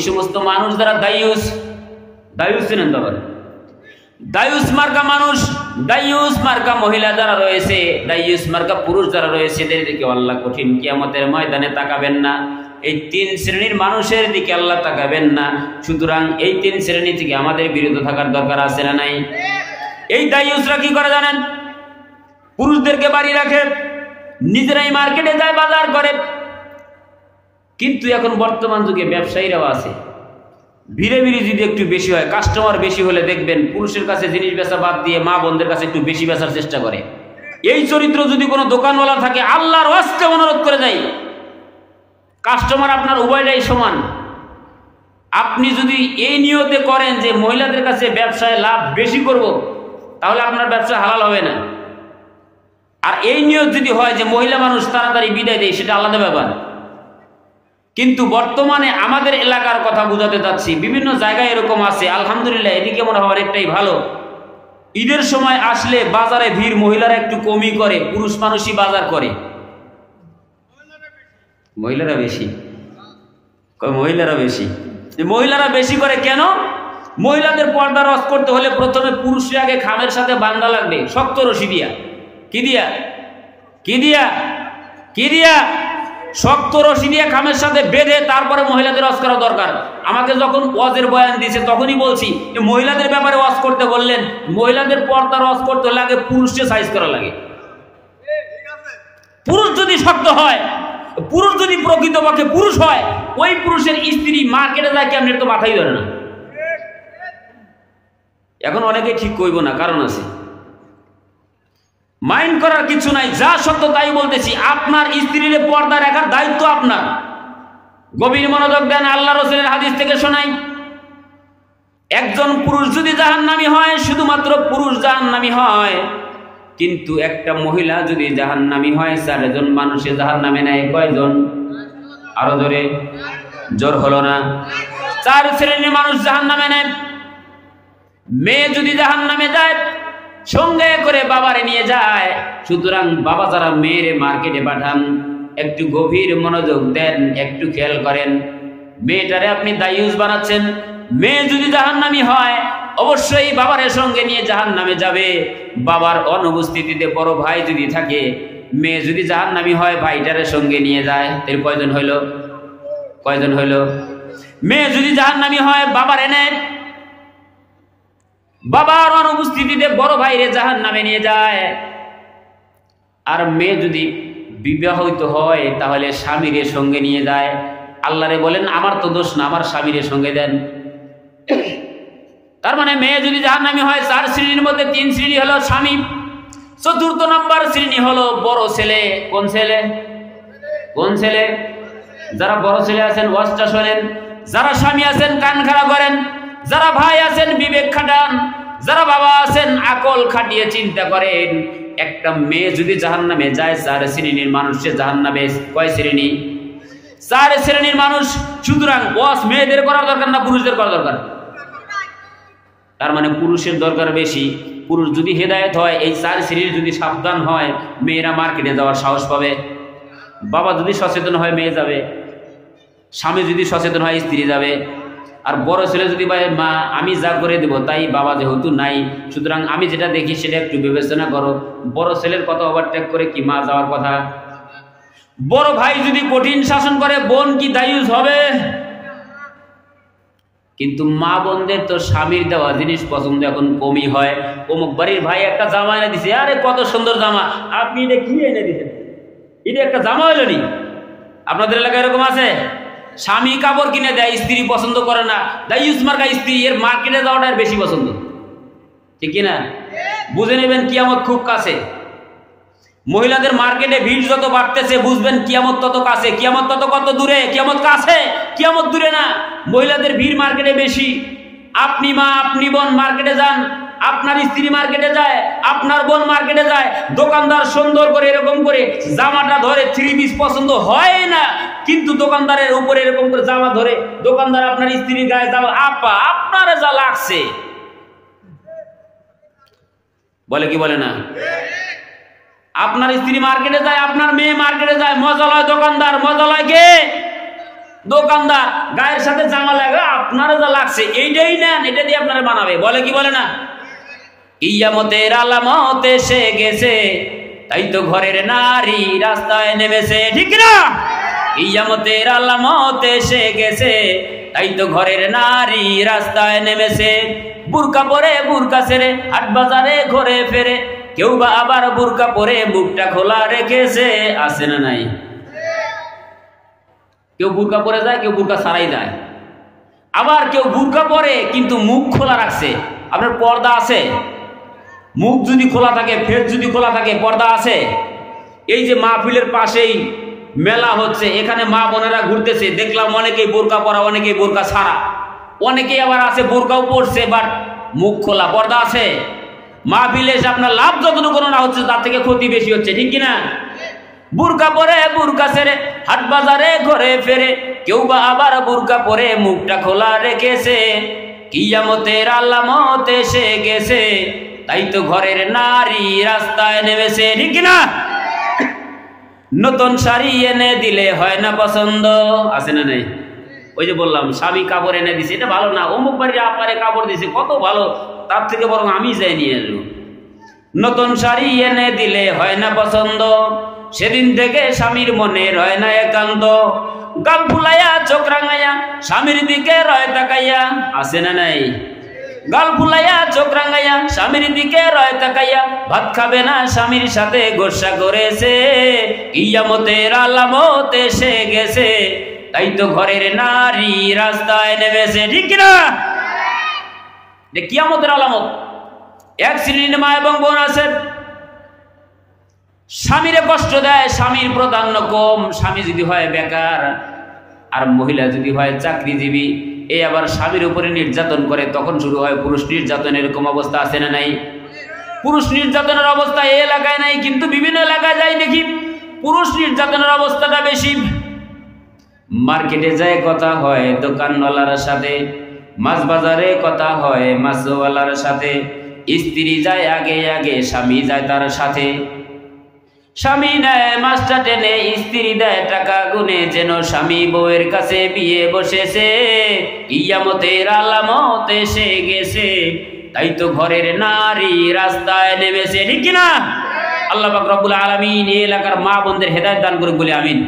সমস্ত মানুষ যারা দায়ুস চেনেন তো? দায়ুস মার্কা মানুষ, দায়ুস মার্কা মহিলা যারা রয়েছে, দায়ুস মার্কা পুরুষ যারা রয়েছে, এদের দিকে আল্লাহ কঠিন কিয়ামতের ময়দানে তাকাবেন না। এই তিন শ্রেণীর মানুষের দিকে আল্লাহ তাকাবেন না। সুতরাং এই তিন শ্রেণী থেকে আমাদের বিরত থাকার দরকার আছে না নাই? এই দায়ুসরা কি করে জানেন? পুরুষদেরকে বাড়ি রাখে, নিজেরাই মার্কেটে যায়, বাজার করে। কিন্তু এখন বর্তমান যুগে ব্যবসায়ীরাও আছে, ভিড়ে যদি একটু বেশি হয়, কাস্টমার বেশি হলে দেখবেন পুরুষের কাছে জিনিস বেচা বাদ দিয়ে মা বোনদের কাছে একটু বেশি বেচার চেষ্টা করে। এই চরিত্র যদি কোনো দোকানওয়ালা থাকে, আল্লাহর ওয়াস্তে অনুরোধ করে যাই, কাস্টমার আপনার উভয়টাই সমান। আপনি যদি এই নিয়তে করেন যে মহিলাদের কাছে ব্যবসায় লাভ বেশি করব, তাহলে আপনার ব্যবসা হালাল হবে না। আর এই নিয়ত যদি হয় যে মহিলা মানুষ তাড়াতাড়ি বিদায় দেয়, সেটা আলাদা ব্যাপার। কিন্তু বর্তমানে আমাদের এলাকার কথা বুঝাতে চাচ্ছি, বিভিন্ন জায়গায় এরকম আছে। আলহামদুলিল্লাহ, এদিকে মনে হয় অনেকটাই ভালো। ঈদের সময় আসলে বাজারে ভিড় মহিলারা একটু কমই করে, পুরুষ মানুষই বাজার করে। মহিলারা বেশি করে কেন? মহিলাদের পর্দা রস করতে হলে প্রথমে পুরুষের আগে খামের সাথে বান্ধা লাগবে, শক্ত রশি দিয়া। কি দিয়া শক্ত রশি দিয়ে খামের সাথে বেঁধে তারপরে মহিলাদের ওয়াজ করা দরকার। আমাকে যখন ওয়াজের বয়ান দিয়েছে তখনই বলছি, মহিলাদের ব্যাপারে ওয়াজ করতে বললেন, মহিলাদের পর্দার ওয়াজ করতে লাগে, পুরুষকে সাইজ করা লাগে। পুরুষ যদি শক্ত হয়, পুরুষ যদি প্রকৃতপক্ষে পুরুষ হয়, ওই পুরুষের স্ত্রী মার্কেটে যায় কেমন তো মাথাই ধরে না। এখন অনেকে ঠিক কইব না, কারণ আছে, মাইন্ড করার কিছু নাই, যা সত্য তাই বলতেছি। আপনার স্ত্রীর পর্দা রাখার দায়িত্ব আপনার। গভীর মনোযোগ দেন, আল্লাহ রাসূলের হাদিস থেকে শোনাই। একজন পুরুষ যদি জাহান্নামী হয়, শুধুমাত্র পুরুষ জাহান্নামী হয়, কিন্তু একটা মহিলা যদি জাহান্নামী হয়, 4 জন মানুষে জাহান্নামে নেয়। কয়জন? আরো জোরে, জোর হলো না। 4 শ্রেণীর মানুষ জাহান্নামে নেয়। মেয়ে যদি জাহান্নামে যায়, সঙ্গে করে বাবারে নিয়ে যায়। সুতরাং বাবা যারা মেয়েরে মার্কেটে পাঠান, একটু গভীর মনোযোগ দেন, একটু খেয়াল করেন। মেয়েটারে আপনি দায়ুস বানাচ্ছেন। মেয়ে যদি জাহান্নামী হয়, অবশ্যই বাবারের সঙ্গে নিয়ে জাহান্নামে যাবে। বাবার অনুপস্থিতিতে বড় ভাই যদি থাকে, মেয়ে যদি জাহান্নামী হয়, ভাইটারের সঙ্গে নিয়ে যায়। এর কয়জন হইল? মেয়ে যদি জাহান্নামী হয়, বাবারে নেয়, বাবার অনুপস্থিতিতে বড় ভাইরে জাহান্নামে নিয়ে যায়। আর মেয়ে যদি বিবাহিত হয়, তাহলে স্বামীর সঙ্গে নিয়ে যায়। আল্লাহরে বলেন, আমার তো দোষ না, আমার স্বামীর সঙ্গে দেন। তার মানে মেয়ে যদি জাহান্নামী হয়, 4 শ্রেণীর মধ্যে 3 শ্রেণী হলো স্বামী। 4র্থ নম্বর শ্রেণী হলো বড় ছেলে। কোন ছেলে? যারা বড় ছেলে আছেন ওয়াজটা শোনেন, যারা স্বামী আছেন কান খাড়া করেন, যারা ভাই আছেন বিবেক খাটান, যারা বাবা আছেন আকল খাটিয়ে চিন্তা করেন। একটা মেয়ে যদি জাহান্নামে যায়, 4 শ্রেণীর মানুষে জাহান্নামে। কয় শ্রেণী? চার শ্রেণীর মানুষ। সুতরাং ওয়াজ মেয়েদের করার দরকার না পুরুষদের করা দরকার? তার মানে পুরুষের দরকার বেশি। পুরুষ যদি হেদায়েত হয়, এই চার শ্রেণীর যদি সাবধান হয়, মেয়েরা মার্কেটে যাওয়ার সাহস পাবে। বাবা যদি সচেতন হয়, মেয়ে যাবে। স্বামী যদি সচেতন হয়, স্ত্রী যাবে। আর বড় ছেলে যদি ভাই মা আমি যা করে দেবো তাই, বাবা যেহেতু নাই, সুতরাং আমি যেটা দেখি সেটা একটু বিবেচনা করো। বড় ছেলের কথা ওভারটেক করে কি মা যাওয়ার কথা? বড় ভাই যদি কঠিন শাসন করে, বোন কি দায়ুস হবে? কিন্তু মা বোনদের তো স্বামীর দেওয়া জিনিস পছন্দ এখন কমই হয়। অমুক বাড়ির ভাই একটা জামা এনে দিছে, আরে কত সুন্দর জামা, আপনি এটা কি এনে দিচ্ছেন? এটা একটা জামা হলো নি? আপনাদের এলাকায় এরকম আছে? স্বামী কাপড় কিনে দেয়, স্ত্রী পছন্দ করে না, দায়ুস মার্কা স্ত্রী, এর মার্কেটে যাওয়াটা বেশি পছন্দ। ঠিক কিনা? বুঝে নেবেন কিয়ামত খুব কাছে। মহিলাদের মার্কেটে ভিড় যত বাড়তেছে, বুঝবেন কিয়ামত তত কাছে। কিয়ামত তত কত দূরে, কিয়ামত কাছে, কিয়ামত দূরে না। মহিলাদের ভিড় মার্কেটে বেশি। আপনি মা, আপনি বোন মার্কেটে যান, আপনার স্ত্রী মার্কেটে যায়, আপনার বোন মার্কেটে যায়, দোকানদার সুন্দর করে এরকম করে জামাটা ধরে, থ্রি পিস পছন্দ হয় না, কিন্তু দোকানদারের উপরে এরকম করে জামা ধরে, দোকানদার আপনার স্ত্রীর গায়ে জামা, আপা আপনার যা লাগছে, বলে কি বলে না? আপনার স্ত্রী মার্কেটে যায়, আপনার মেয়ে মার্কেটে যায়, মজা লয় দোকানদার, মজা লয় কে? দোকানদার। গায়ের সাথে জামা লাগে, আপনারা যা লাগছে এইটাই নেন, এটা দিয়ে আপনারা বানাবে, বলে কি বলে না? কিয়ামতের আলামত এসে গেছে, তাই তো ঘরের নারী রাস্তায় নেমেছে। ঠিক না? কিয়ামতের আলামত এসে গেছে, তাই তো ঘরের নারী রাস্তায় নেমেছে। বুরকা পরে বুরকা ছেড়ে হাট বাজারে ঘুরে ফেরে, কেউ বা আবার বুরকা পরে মুখটা খোলা রেখেছে। আছে না নাই? কেউ বুরকা পরে যায়, কেউ বুরকা ছাড়াই যায়। আবার কেউ বুরকা পরে কিন্তু মুখ খোলা রাখছে। আপনার পর্দা আছে? মুখ যদি খোলা থাকে, ফেস যদি খোলা থাকে, পর্দা আছে? এই যে মাহফিলের পাশেই মেলা হচ্ছে, এখানে মা বোনেরা ঘুরতেছে, দেখলাম অনেকেই বোরকা পরা, অনেকেই বোরকা ছাড়া, অনেকেই আবার আছে বোরকাও পরছে বাট মুখ খোলা। পর্দা আছে? মাহফিলে এসে আপনার লাভ যতটুকু না হচ্ছে, তার থেকে ক্ষতি বেশি হচ্ছে। ঠিক কিনা? বুরকা পরে বুরকা ছেড়ে হাট বাজারে ঘরে ফেরে, কেউ বা আবার বুরকা পরে মুখটা খোলা রেখেছে। কিয়ামতের আলামত এসে গেছে, তাই তো ঘরের নারী রাস্তায় নেমেছে। ঠিক কিনা? নতুন শাড়ি এনে দিলে হয় না পছন্দ। আছে না নাই? ওই যে বললাম স্বামী কাপড় এনে দিছে, এটা ভালো না, অমুক বাড়ির আপারে কাপড় দিছে কত ভালো, তার থেকে বরং আমি যাই নিয়ে আসবো। নতুন শাড়ি এনে দিলে হয় না পছন্দ, সেদিন থেকে স্বামীর মনে রয় না একান্ত। গাল ফুলাইয়া চোখ রাঙাইয়া স্বামীর দিকে রয় তাকাইয়া। আছে না নাই? গাল ফুলাইয়া চোখ রাঙাইয়া স্বামীর দিকে রয় তাকাইয়া, ভাত খাবে না স্বামীর সাথে গোসা করেছে। কিয়ামতের আলামত এসে গেছে, তাই তো ঘরের নারী রাস্তায় নেমেছে। ঠিক কিনা? কিয়ামতের আলামত। এক শ্রেণীর মা এবং বোন আছে, স্বামীরে কষ্ট দেয়, স্বামীর প্রাধান্য কম। স্বামী যদি হয় বেকার আর মহিলা যদি হয় চাকরিজীবী, এই আবার স্বামীর উপরে নির্যাতন করে, তখন শুরু হয় পুরুষ নির্যাতন। এরকম অবস্থা আছে না নাই? পুরুষ নির্যাতনের অবস্থা এই এলাকায় নাই, কিন্তু বিভিন্ন এলাকায় যাই দেখি পুরুষ নির্যাতনের অবস্থাটা বেশি। মার্কেটে যায় কথা হয় দোকানওয়ালার সাথে, মাছ বাজারে কথা হয় মাছওয়ালার সাথে। স্ত্রী যায় আগে আগে, স্বামী যায় তার সাথে। স্বামী নেয় মাছটা টেনে, স্ত্রী দেয় টাকা গুনে, যেন স্বামী বউয়ের কাছে বিয়ে বসেছে। কিয়ামতের আলামত এসে গেছে, তাই তো ঘরের নারী রাস্তায় নেমেছে। ঠিক কিনা? আল্লাহ পাক রব্বুল আলামিন এই এলাকার মা বোনদের হেদায়েত দান করুক বলে আমিন।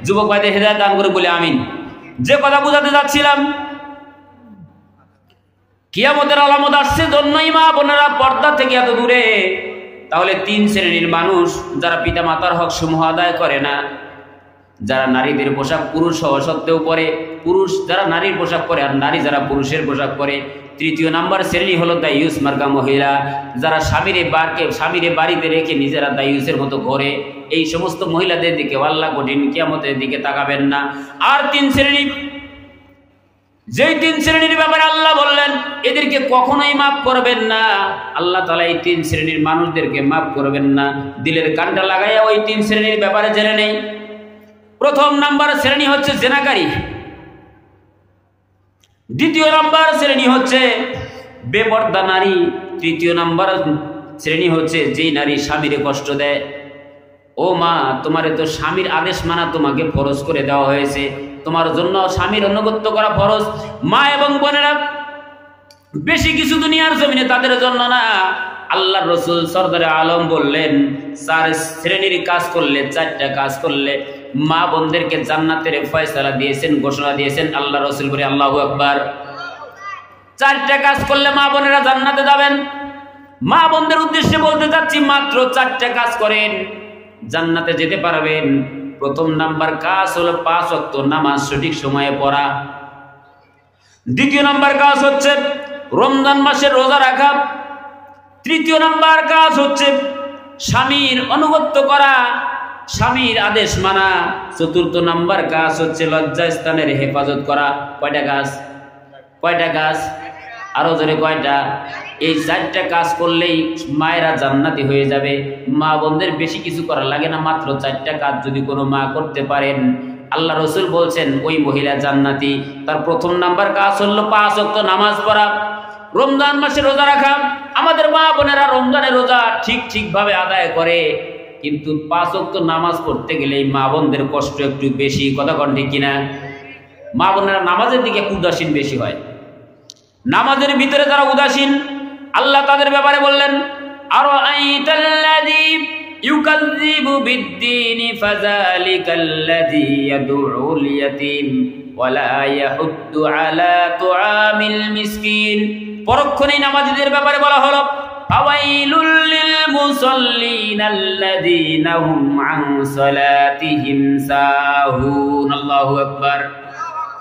যুবক ভাইদের হেদায়েত দান করুক বলে আমিন। যে কথা বোঝাতে যাচ্ছিলাম, কিয়ামতের আলামত আসছে জন্যই মা বোনেরা পর্দা থেকে এত দূরে। তাহলে তিন শ্রেণীর মানুষ, যারা পিতা মাতার হক সমূহ আদায় করে না, যারা নারীদের পোশাক পুরুষ হওয়া সত্ত্বেও পরে, পুরুষ যারা নারীর পোশাক পরে আর নারী যারা পুরুষের পোশাক পরে। তৃতীয় নাম্বার শ্রেণী হলো দায়ুস মার্কা মহিলা, যারা স্বামীরে বাড়িতে রেখে নিজেরা দায়ুসের মতো করে। এই সমস্ত মহিলাদের দিকে আল্লাহ কঠিন কিয়ামতের দিকে তাকাবেন না। আর তিন শ্রেণী, যেই তিন শ্রেণীর ব্যাপারে আল্লাহ বললেন এদেরকে কখনোই মাফ করবেন না। আল্লাহ তাআলা এই তিন শ্রেণীর মানুষদেরকে মাফ করবেন না। দিলের কানটা লাগাইয়া ওই তিন শ্রেণীর ব্যাপারে জেনে নেই। প্রথম নাম্বার শ্রেণী হচ্ছে জেনাকারী, দ্বিতীয় নাম্বার শ্রেণী হচ্ছে বেপর্দা নারী, তৃতীয় নাম্বার শ্রেণী হচ্ছে যেই নারী স্বামীরে কষ্ট দেয়। ও মা, তোমারে তো স্বামীর আদেশ মানা তোমাকে ফরজ করে দেওয়া হয়েছে, তোমার জন্য স্বামীর অনুগত্য করা ফরজ। মা এবং বোনেরা, বেশি কিছু দুনিয়ার জমিনে তাদের জন্য না। আল্লাহর রাসূল সরদারে আলম বললেন, 4 শ্রেণীর কাজ করলে, 4টা কাজ করলে মা বোনদেরকে জান্নাতের ফয়সালা দিয়েছেন, ঘোষণা দিয়েছেন। আল্লাহর রাসূল বলে আল্লাহু আকবার। 4টা কাজ করলে মা বোনেরা জান্নাতে যাবেন। মা বোনদের উদ্দেশ্যে বলতে চাচ্ছি, মাত্র 4টা কাজ করেন, জান্নাতে যেতে পারবেন। প্রথম নাম্বার কাজ হলো 5 ওয়াক্ত নামাজ সঠিক সময়ে পড়া। দ্বিতীয় নাম্বার কাজ হচ্ছে রমজান মাসের রোজা রাখা। তৃতীয় নাম্বার কাজ হচ্ছে স্বামীর আনুগত্য করা, স্বামীর আদেশ মানা। চতুর্থ নাম্বার কাজ হচ্ছে লজ্জাস্থানের হেফাজত করা। কয়টা কাজ? কয়টা কাজ? আরো জোরে কয়টা? এই 4টা কাজ করলেই মায়েরা জান্নাতি হয়ে যাবে। মা বোনদের বেশি কিছু করা লাগে না, মাত্র 4টা কাজ যদি কোনো মা করতে পারেন, আল্লাহ রাসূল বলছেন ওই মহিলা জান্নাতি। তার প্রথম নাম্বার কাজ হলো 5 ওয়াক্ত নামাজ পড়া, রমজান মাসে রোজা রাখা। আমাদের মা বোনেরা রমজানের রোজা ঠিকভাবে আদায় করে, কিন্তু 5 ওয়াক্ত নামাজ পড়তে গেলে এই মা বোনদের কষ্ট একটু বেশি। কথা কন ঠিক কিনা? মা বোনেরা নামাজের দিকে উদাসীন বেশি হয়, নামাজের ভিতরে তারা উদাসীন। আল্লাহ তাদের ব্যাপারে বললেন, আরাআইতাল্লাযী ইউকাযযিবু বিদ্দীনি ফাযালিকাল্লাযী ইয়াদউল ইয়াতীম ওয়া লা ইয়াহুদ্দু আলা তুআমিল মিসকিন। পরক্ষণেই নামাজীদের ব্যাপারে বলা হলো, ফাওয়াইলুল লিল মুসাল্লিন আল্লাযীনা হুম আন সালাতিহিম সাহুন। আল্লাহু আকবার।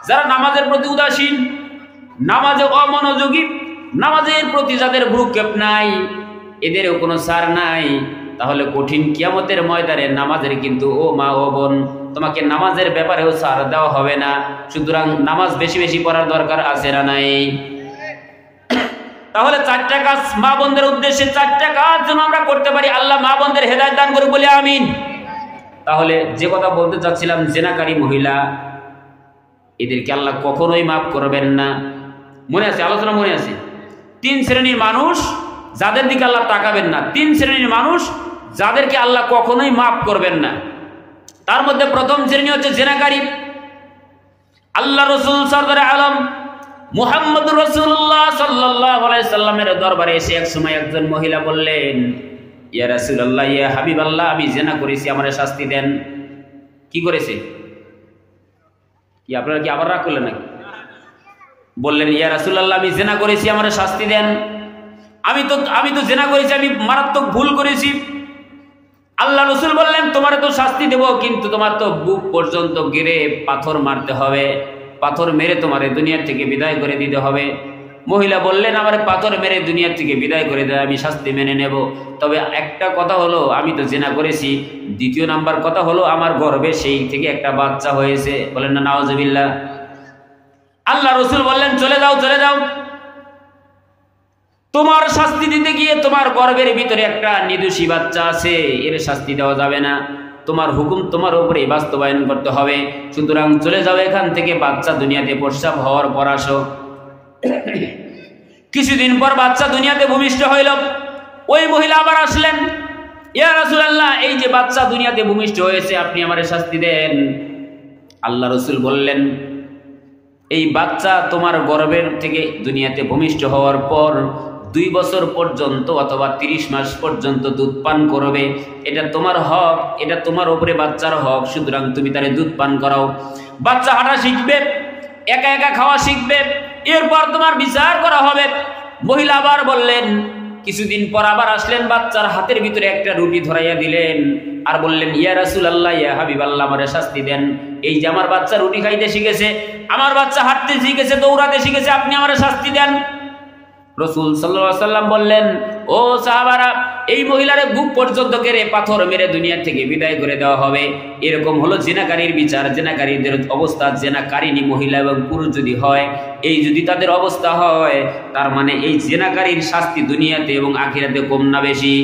যারা নামাজের প্রতি উদাসীন, নামাজে অমনোযোগী, নামাজের প্রতি যাদের ভ্রুক্ষেপ নাই, এদেরও কোনো ছাড় নাই। তাহলে কঠিন কিয়ামতের ময়দানে নামাজের কিন্তু, ও মা ও বোন, তোমাকে নামাজের ব্যাপারেও ছাড় দেওয়া হবে না। সুতরাং নামাজ বেশি বেশি পড়ার দরকার আছে না নাই? তাহলে 4টা কাজ মা বোনদের উদ্দেশ্যে, 4টা কাজ যেন আমরা করতে পারি। আল্লাহ মা বোনদের হেদায়েত দান করুক বলে আমিন। তাহলে যে কথা বলতে চাচ্ছিলাম, জেনাকারী মহিলা, এদেরকে আল্লাহ কখনোই মাফ করবেন না। মনে আছে? আলোচনা মনে আছে? 3 শ্রেণীর মানুষ যাদের দিকে আল্লাহ তাকাবেন না, 3 শ্রেণীর মানুষ যাদেরকে আল্লাহ কখনোই মাফ করবেন না। তার মধ্যে প্রথম শ্রেণী হচ্ছে জেনাকারী। আল্লাহ রাসূল সরদারে আলম মুহাম্মদুর রাসূলুল্লাহ সাল্লাল্লাহু আলাইহি সাল্লামের দরবারে এসে এক সময় একজন মহিলা বললেন, ইয়া রাসূলুল্লাহ, ইয়া হাবিবাল্লাহ, আমি জিনা করেছি, আমারে শাস্তি দেন। কি করেছে? কি আপনারা কি আবার রাগ করলেন নাকি? বললেন, ইয়া রাসূলুল্লাহ, আমি জিনা করেছি, আমারে শাস্তি দেন। আমি তো জিনা করেছি, আমি মারাত্মক ভুল করেছি। আল্লাহ রাসূল বললেন, তোমারে তো শাস্তি দেব, কিন্তু তোমার তো বুক পর্যন্ত গিরে পাথর মারতে হবে, পাথর মেরে তোমারে দুনিয়া থেকে বিদায় করে দিতে হবে। মহিলা বললেন, আমারে পাথর মেরে দুনিয়া থেকে বিদায় করে দেয়, আমি শাস্তি মেনে নেব। তবে একটা কথা হলো, আমি তো জিনা করেছি। দ্বিতীয় নাম্বার কথা হলো, আমার গর্ভে সেই থেকে একটা বাচ্চা হয়েছে। বলেন না নাউজুবিল্লাহ। আল্লাহ রাসূল বললেন, চলে যাও, চলে যাও। তোমার শাস্তি দিতে গিয়ে তোমার গর্ভের ভিতরে একটা নিদোষী বাচ্চা আছে, এর শাস্তি দেওয়া যাবে না। তোমার হুকুম তোমার উপরে বাস্তবায়ন করতে হবে। সুতরাং চলে যাও এখান থেকে, বাচ্চা দুনিয়াতে প্রসব হওয়ার পর আসো। কিছুদিন পর বাচ্চা দুনিয়াতে ভূমিষ্ঠ হইল। ওই মহিলা আবার আসলেন, ইয়া রাসূলুল্লাহ, এই যে বাচ্চা দুনিয়াতে ভূমিষ্ঠ হয়েছে, আপনি আমারে শাস্তি দেন। আল্লাহ রাসূল বললেন, এই বাচ্চা তোমার গর্ভের থেকে দুনিয়াতে ভূমিষ্ঠ হওয়ার পর 2 বছর পর্যন্ত অথবা 30 মাস পর্যন্ত দুধ পান করবে। এটা তোমার হক, এটা তোমার উপরে বাচ্চার হক। সুতরাং তুমি তারে দুধ পান করাও। বাচ্চা হাঁটা শিখবে, একা একা খাওয়া শিখবে, এরপর তোমার বিচার করা হবে। মহিলা আবার বললেন, কিছুদিন পর আবার আসলেন, বাচ্চার হাতের ভিতরে একটা রুটি ধরাইয়া দিলেন, আর বললেন, ইয়া রাসূলুল্লাহ, ইয়া হাবিবাল্লাহ, আমারে শাস্তি দেন। এই যে আমার বাচ্চা রুটি খাইতে শিখেছে, আমার বাচ্চা হাঁটতে শিখেছে, দৌড়াতে শিখেছে, আপনি আমারে শাস্তি দেন। রাসূল সাল্লাল্লাহু আলাইহি ওয়াসাল্লাম বললেন, ও সাহাবারা, এই মহিলারে বুক পর্যন্ত কেড়ে পাথর মেরে দুনিয়া থেকে বিদায় করে দেওয়া হবে। এরকম হলো জিনাকারীর বিচার। জিনাকারীদের অবস্থা, জিনাকারিনী মহিলা এবং পুরুষ যদি হয়, এই যদি তাদের অবস্থা হয়, তার মানে এই জিনাকারীর শাস্তি দুনিয়াতে এবং আখিরাতে কম না বেশি?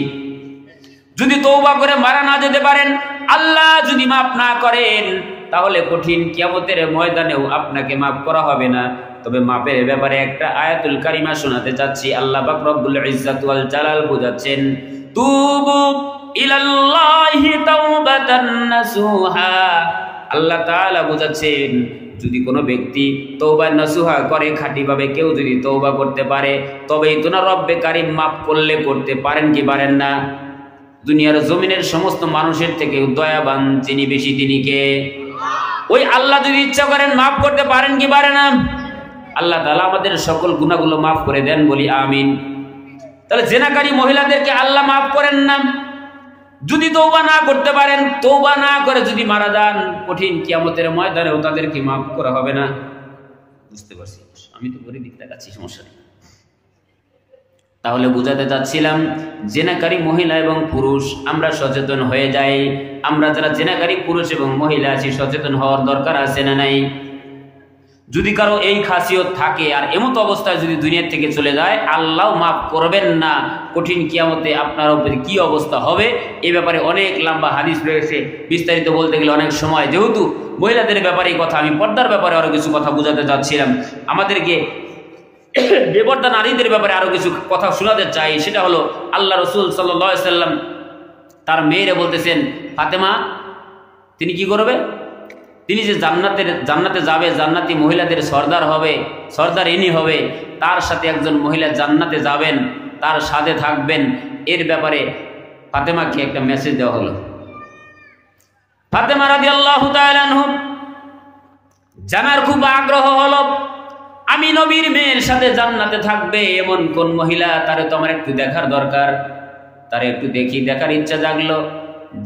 যদি তওবা করে মারা না যেতে পারেন, আল্লাহ যদি মাফ না করেন, তাহলে কঠিন কিয়ামতের ময়দানেও আপনাকে মাফ করা হবে না। তবে মাপের ব্যাপারে একটা আয়াতুল কারিমা শোনাতে চাচ্ছি। আল্লাহ পাক রব্বুল ইজ্জাত ওয়াল জালাল বোঝাচ্ছেন, তুবু ইলাল্লাহি তাওবাতান নাসুহা। আল্লাহ তাআলা বোঝাচ্ছেন, যদি কোনো ব্যক্তি তওবা নাসুহা করে, খাঁটিভাবে কেউ যদি তওবা করতে পারে, তবেই তো না রব্বে কারিম মাফ করলে করতে পারেন কি পারেন না? দুনিয়ার জমিনের সমস্ত মানুষের থেকে দয়াবান যিনি বেশি, তিনি কে? ওই আল্লাহ যদি ইচ্ছা করেন মাফ করতে পারেন কি পারে না? আল্লাহ তাআলা আমাদের সকল গুনাহগুলো মাফ করে দেন, বলি আমিন। তাহলে জেনাকারী মহিলাদেরকে আল্লাহ মাফ করেন না। যদি তওবা না করতে পারেন, তওবা না করে যদি মারা যান, কঠিন কিয়ামতের ময়দানেও তাদেরকে মাফ করা হবে না। বুঝতে পারছি, আমি তো ঘড়ি দিক দেখাচ্ছি, সমস্যা নেই। তাহলে বুঝাতে চাচ্ছিলাম, জেনাকারী মহিলা এবং পুরুষ আমরা সচেতন হয়ে যাই। আমরা যারা জেনাকারী পুরুষ এবং মহিলা আছি, সচেতন হওয়ার দরকার আছে না নাই? যদি কারো এই খাসিয়ত থাকে আর এমত অবস্থায় যদি দুনিয়া থেকে চলে যায়, আল্লাহ মাফ করবেন না। কঠিন কিয়ামতে আপনার উপরে কি অবস্থা হবে, এই ব্যাপারে অনেক লম্বা হাদিস রয়েছে, বিস্তারিত বলতে গেলে অনেক সময়। যেহেতু মহিলাদের ব্যাপারে কথা, আমি পর্দার ব্যাপারে আরো কিছু কথা বোঝাতে চাচ্ছিলাম। আমাদেরকে বেপর্দা নারীদের ব্যাপারে আরো কিছু কথা শোনাতে চাই। সেটা হলো, আল্লাহ রসুল সাল্লাল্লাহু আলাইহি সাল্লাম তার মেয়েরে বলতেছেন, ফাতেমা তিনি কি করবে? তিনি যে জান্নাতে যাবে, জান্নাতি মহিলাদের সর্দার হবে, সর্দারিনী হবে, তার সাথে একজন মহিলা জান্নাতে যাবেন, তার সাথে থাকবেন। এর ব্যাপারে ফাতেমাকে একটা মেসেজ দেওয়া হলো। ফাতেমা রাদিয়াল্লাহু তাআলা আনহা জানার খুব আগ্রহ হলো, আমি নবীর মেয়ের সাথে জান্নাতে থাকবে এমন কোন মহিলা, তারে তো আমার একটু দেখার দরকার, তারে একটু দেখার ইচ্ছা জাগলো।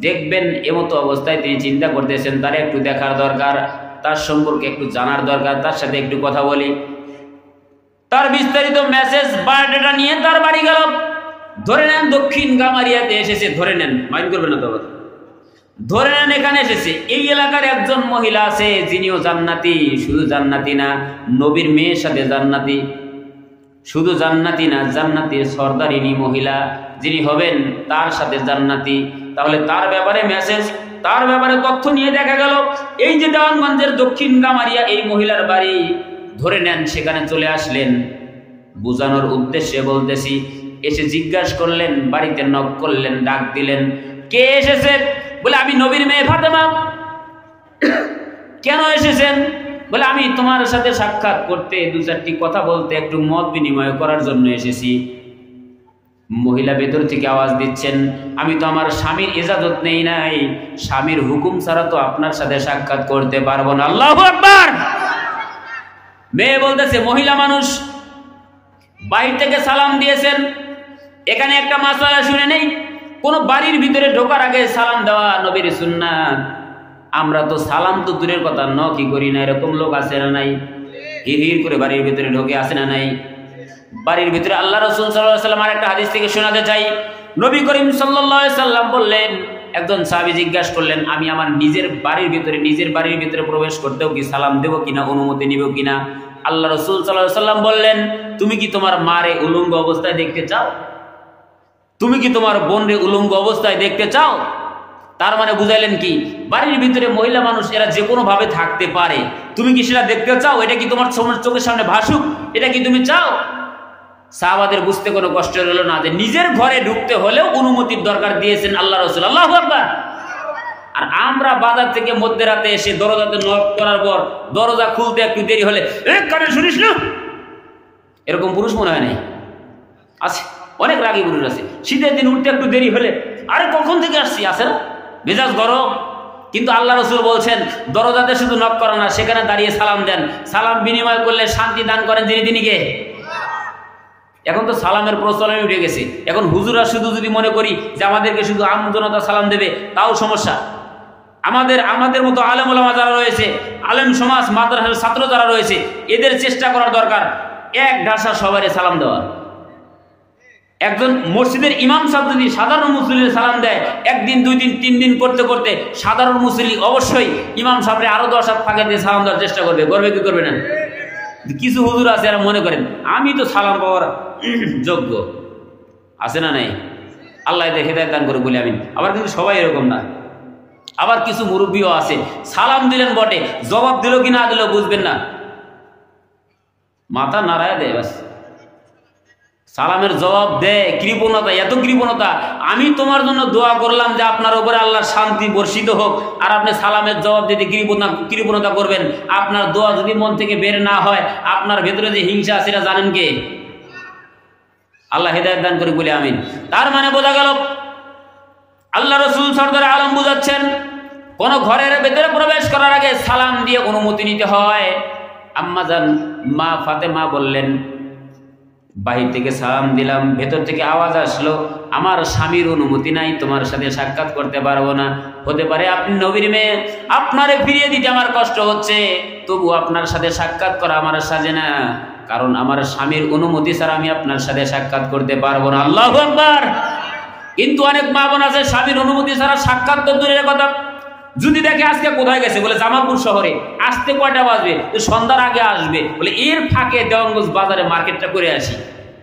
দেখবেন এমতো অবস্থায় তিনি চিন্তা করতেছেন, তারে একটু দেখার দরকার, তার সম্পর্কে একটু জানার দরকার, তার সাথে একটু কথা বলি। তার বিস্তারিত মেসেজ বায়োডাটা নিয়ে তার বাড়ি গেল। ধরে নেন দক্ষিণ গামারিয়াতে এসেছে, ধরে নেন, মাইন্ড করবেন না তো, ধরে নেন এখানে এসেছে। এই এলাকার একজন মহিলা আছে যিনিও জান্নাতি, শুধু জান্নাতি না, নবীর মেয়ের সাথে জান্নাতি, শুধু জান্নাতি না, জান্নাতি সর্দারিনী মহিলা যিনি হবেন তার সাথে জান্নাতি। তাহলে তার ব্যাপারে মেসেজ, তার ব্যাপারে তথ্য নিয়ে দেখা গেল এই যে দেওয়ানগঞ্জের দক্ষিণ গামারিয়া এই মহিলার বাড়ি। ধরে নেন সেখানে চলে আসলেন। বোঝানোর উদ্দেশ্যে বলতেছি, এসে জিজ্ঞাসা করলেন, বাড়িতে নক করলেন, ডাক দিলেন, কে এসেছে? বলে আমি নবীর মেয়ে ফাতেমা। কেন এসেছেন? বলে আমি তোমার সাথে সাক্ষাৎ করতে, দু চারটি কথা বলতে, একটু মত বিনিময় করার জন্য এসেছি। মহিলা ভেতর থেকে আওয়াজ দিচ্ছেন, আমি তো আমার স্বামীর ইজাজত নেই নাই, স্বামীর হুকুম ছাড়া তো আপনার সাথে সাক্ষাৎ করতে পারবো না। আল্লাহু আকবার। মেয়ে বলতেছে, মহিলা মানুষ, বাইরে থেকে সালাম দিয়েছেন। এখানে একটা মাসালা শুনে নেই, কোন বাড়ির ভিতরে ঢোকার আগে সালাম দেওয়া নবীর সুন্নাত। আমরা তো সালাম তো দূরের কথা, কি করি না, এরকম লোক আছে না নাই? হির করে বাড়ির ভিতরে ঢোকে, আসে না নাই? বাড়ির ভিতরে আল্লাহ রাসূল সাল্লাল্লাহু আলাইহি ওয়াসাল্লাম আরেকটা হাদিস থেকে শোনাতে চাই। নবী করিম সাল্লাল্লাহু আলাইহি সাল্লাম বললেন, একজন সাহাবী জিজ্ঞাসা করলেন, আমি আমার নিজের বাড়ির ভিতরে প্রবেশ করতেও কি সালাম দেব কিনা, অনুমতি নিব কিনা? আল্লাহ রাসূল সাল্লাল্লাহু আলাইহি সাল্লাম বললেন, তুমি কি তোমার মারে উলঙ্গ অবস্থায় দেখতে চাও? তুমি কি তোমার বোনরে উলঙ্গ অবস্থায় দেখতে চাও? তার মানে বুঝাইলেন কি, বাড়ির ভিতরে মহিলা মানুষ এরা যে কোনো ভাবে থাকতে পারে, তুমি কি সেটা দেখতে চাও? এটা কি তোমার চোখের সামনে ভাসুক, এটা কি তুমি চাও? সাহাবাদের বুঝতে কোনো কষ্ট হলো না যে নিজের ঘরে ঢুকতে হলেও অনুমতির দরকার দিয়েছেন আল্লাহ রাসূল। আল্লাহু আকবার। আর আমরা বাজার থেকে মধ্যরাতে এসে দরজাতে নক করার পর দরজা খুলতে একটু দেরি হলে, কানে শুনিস না, এরকম পুরুষ মনে হয় নাই? আছে, অনেক রাগী পুরুষ আছে। শীতের দিন উঠতে একটু দেরি হলে, আরে কখন থেকে আসছি, আছে না, মেজাজ গরম। কিন্তু আল্লাহ রাসূল বলছেন, দরজাতে শুধু নক করা না, সেখানে দাঁড়িয়ে সালাম দেন। সালাম বিনিময় করলে শান্তি দান করেন যিনি কে? এখন তো সালামের প্রচলন উঠে গেছে। এখন হুজুরা শুধু যদি মনে করি যে আমাদেরকে শুধু আমজনতা সালাম দেবে, তাও সমস্যা। আমাদের মতো আলেম ওলামা যারা রয়েছে, আলেম সমাজ, মাদ্রাসার ছাত্র যারা রয়েছে, এদের চেষ্টা করার দরকার এক ঢাসা সবারই সালাম দেওয়া। একজন মসজিদের ইমাম সাহেব যদি সাধারণ মুসল্লির সালাম দেয়, একদিন, 2 দিন, 3 দিন করতে করতে সাধারণ মুসল্লি অবশ্যই ইমাম সাহেবের আরো 10 হাত ফাঁকে দিয়ে সালাম দেওয়ার চেষ্টা করবে কি করবে না? কিছু হুজুর আছে এরা মনে করেন আমি তো সালাম পাওয়ার যোগ্য, আছে না নাই? আল্লাহ এদের হেদায়েত দান করে বলি আমিন। আবার কিন্তু সবাই এরকম না। আবার কিছু মুরব্বীও আছে, সালাম দিলেন বটে, জবাব দিল কি না দিল বুঝবেন না, মাথা নাড়ায় দেয় বাস। সালামের জবাব দেয়, কৃপণতা, এত কৃপণতা। আমি তোমার জন্য দোয়া করলাম যে আপনার উপরে আল্লাহর শান্তি বর্ষিত হোক, আর আপনি সালামের জবাব দিতে কৃপণতা করবেন। আপনার দোয়া যদি মন থেকে বের না হয়, আপনার ভেতরে যে হিংসা সেটা জানেন কে? আল্লাহ হেদায়েত দান করে বলে আমিন। তার মানে বোঝা গেল, আল্লাহ রসুল সরদার আলম বুঝাচ্ছেন, কোন ঘরের ভেতরে প্রবেশ করার আগে সালাম দিয়ে অনুমতি নিতে হয়। আম্মাজান মা ফাতেমা বললেন, বাহির থেকে সালাম দিলাম, ভেতর থেকে আওয়াজ আসলো, আমার স্বামীর অনুমতি নাই, তোমার সাথে সাক্ষাৎ করতে পারবো না। হতে পারে আপনি নবীর মেয়ে, আপনারে ফিরিয়ে দিতে আমার কষ্ট হচ্ছে, তবু আপনার সাথে সাক্ষাৎ করা আমার সাজে না, কারণ আমার স্বামীর অনুমতি ছাড়া আমি আপনার সাথে সাক্ষাৎ করতে পারবো না। আল্লাহু আকবার। কিন্তু অনেক মা বোন আছে স্বামীর অনুমতি ছাড়া সাক্ষাৎ তো দূরের কথা, যদি দেখে আজকে কোথায় গেছে, বলে জামালপুর শহরে, আসতে কয়টা বাজবে, সন্ধ্যার আগে আসবে, বলে এর ফাঁকে দেওয়ানগঞ্জ বাজারে মার্কেটটা করে আসি।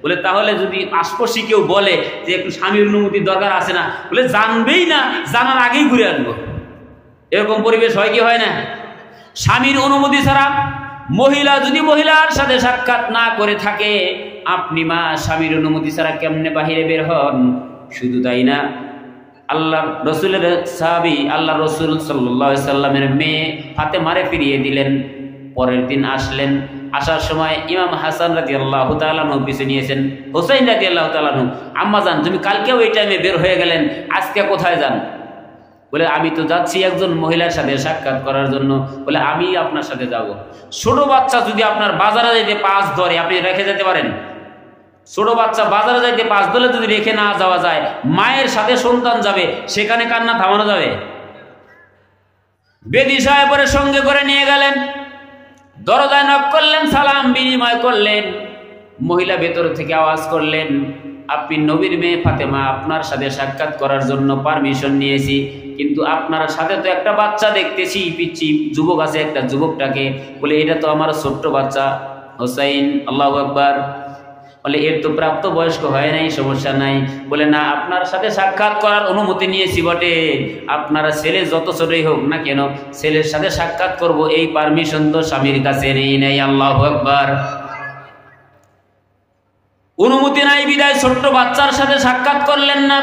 বলে তাহলে যদি আশপাশি কেউ বলে যে একটু স্বামীর অনুমতির দরকার আছে না, বলে জানবেই না, জানার আগেই ঘুরে আসবো। এরকম পরিবেশ হয় কি হয় না? স্বামীর অনুমতি ছাড়া মহিলা যদি মহিলার সাথে সাক্ষাৎ না করে থাকে, আপনি মা স্বামীর অনুমতি ছাড়া কেমনে বাহিরে বের হন? শুধু তাই না, আল্লাহ রসুলের সাহাবী আল্লাহ রসুল সাল্লাল্লাহু আলাইহি সাল্লামের মেয়ে ফাতেমারে ফিরিয়ে দিলেন। পরের দিন আসলেন, আসার সময় ইমাম হাসান রাদিয়াল্লাহু তাআলা আনহু পিছু নিয়েছেন, হুসাইন রাদিয়াল্লাহু তাআলা আনহু। আম্মা জান, তুমি কালকেও এই টাইমে বের হয়ে গেলেন, আজকে কোথায় যান? বলে আমি তো যাচ্ছি একজন মহিলার সাথে সাক্ষাৎ করার জন্য। বলে আমি আপনার সাথে যাব। ছোট বাচ্চা যদি আপনার বাজারে যেতে পাঁচ ধরে, আপনি রেখে যেতে পারেন? ছোট বাচ্চা বাজারে যাইতে পাঁচ ধরে যদি রেখে না যাওয়া যায়, মায়ের সাথে সন্তান যাবে, সেখানে কান্না থামানো যাবে? বেদি সাহেবের সঙ্গে করে নিয়ে গেলেন, দরজায় নক করলেন, সালাম বিনিময় করলেন। মহিলা ভেতর থেকে আওয়াজ করলেন, আপনি নবীর মেয়ে ফাতেমা, আপনার সাথে সাক্ষাৎ করার জন্য পারমিশন নিয়েছি, কিন্তু আপনার সাথে তো একটা বাচ্চা দেখতেছি, পিচ্ছি যুবক আছে, একটা যুবকটাকে। বলে এটা তো আমার ছোট্ট বাচ্চা হোসাইন। আল্লাহু আকবার। বলে এর তো প্রাপ্ত বয়স্ক হয় নাই, সমস্যা নাই। বলে না, আপনার সাথে সাক্ষাৎ করার অনুমতি নিয়েছি বটে, আপনারা ছেলে যত ছোটই হোক না কেন, ছেলের সাথে সাক্ষাৎ করব এই পারমিশন তো স্বামীর কাছে নেই নাই। আল্লাহু আকবার। অনুমতি নাই বিদায় ছোট্ট বাচ্চার সাথে সাক্ষাৎ করলেন না।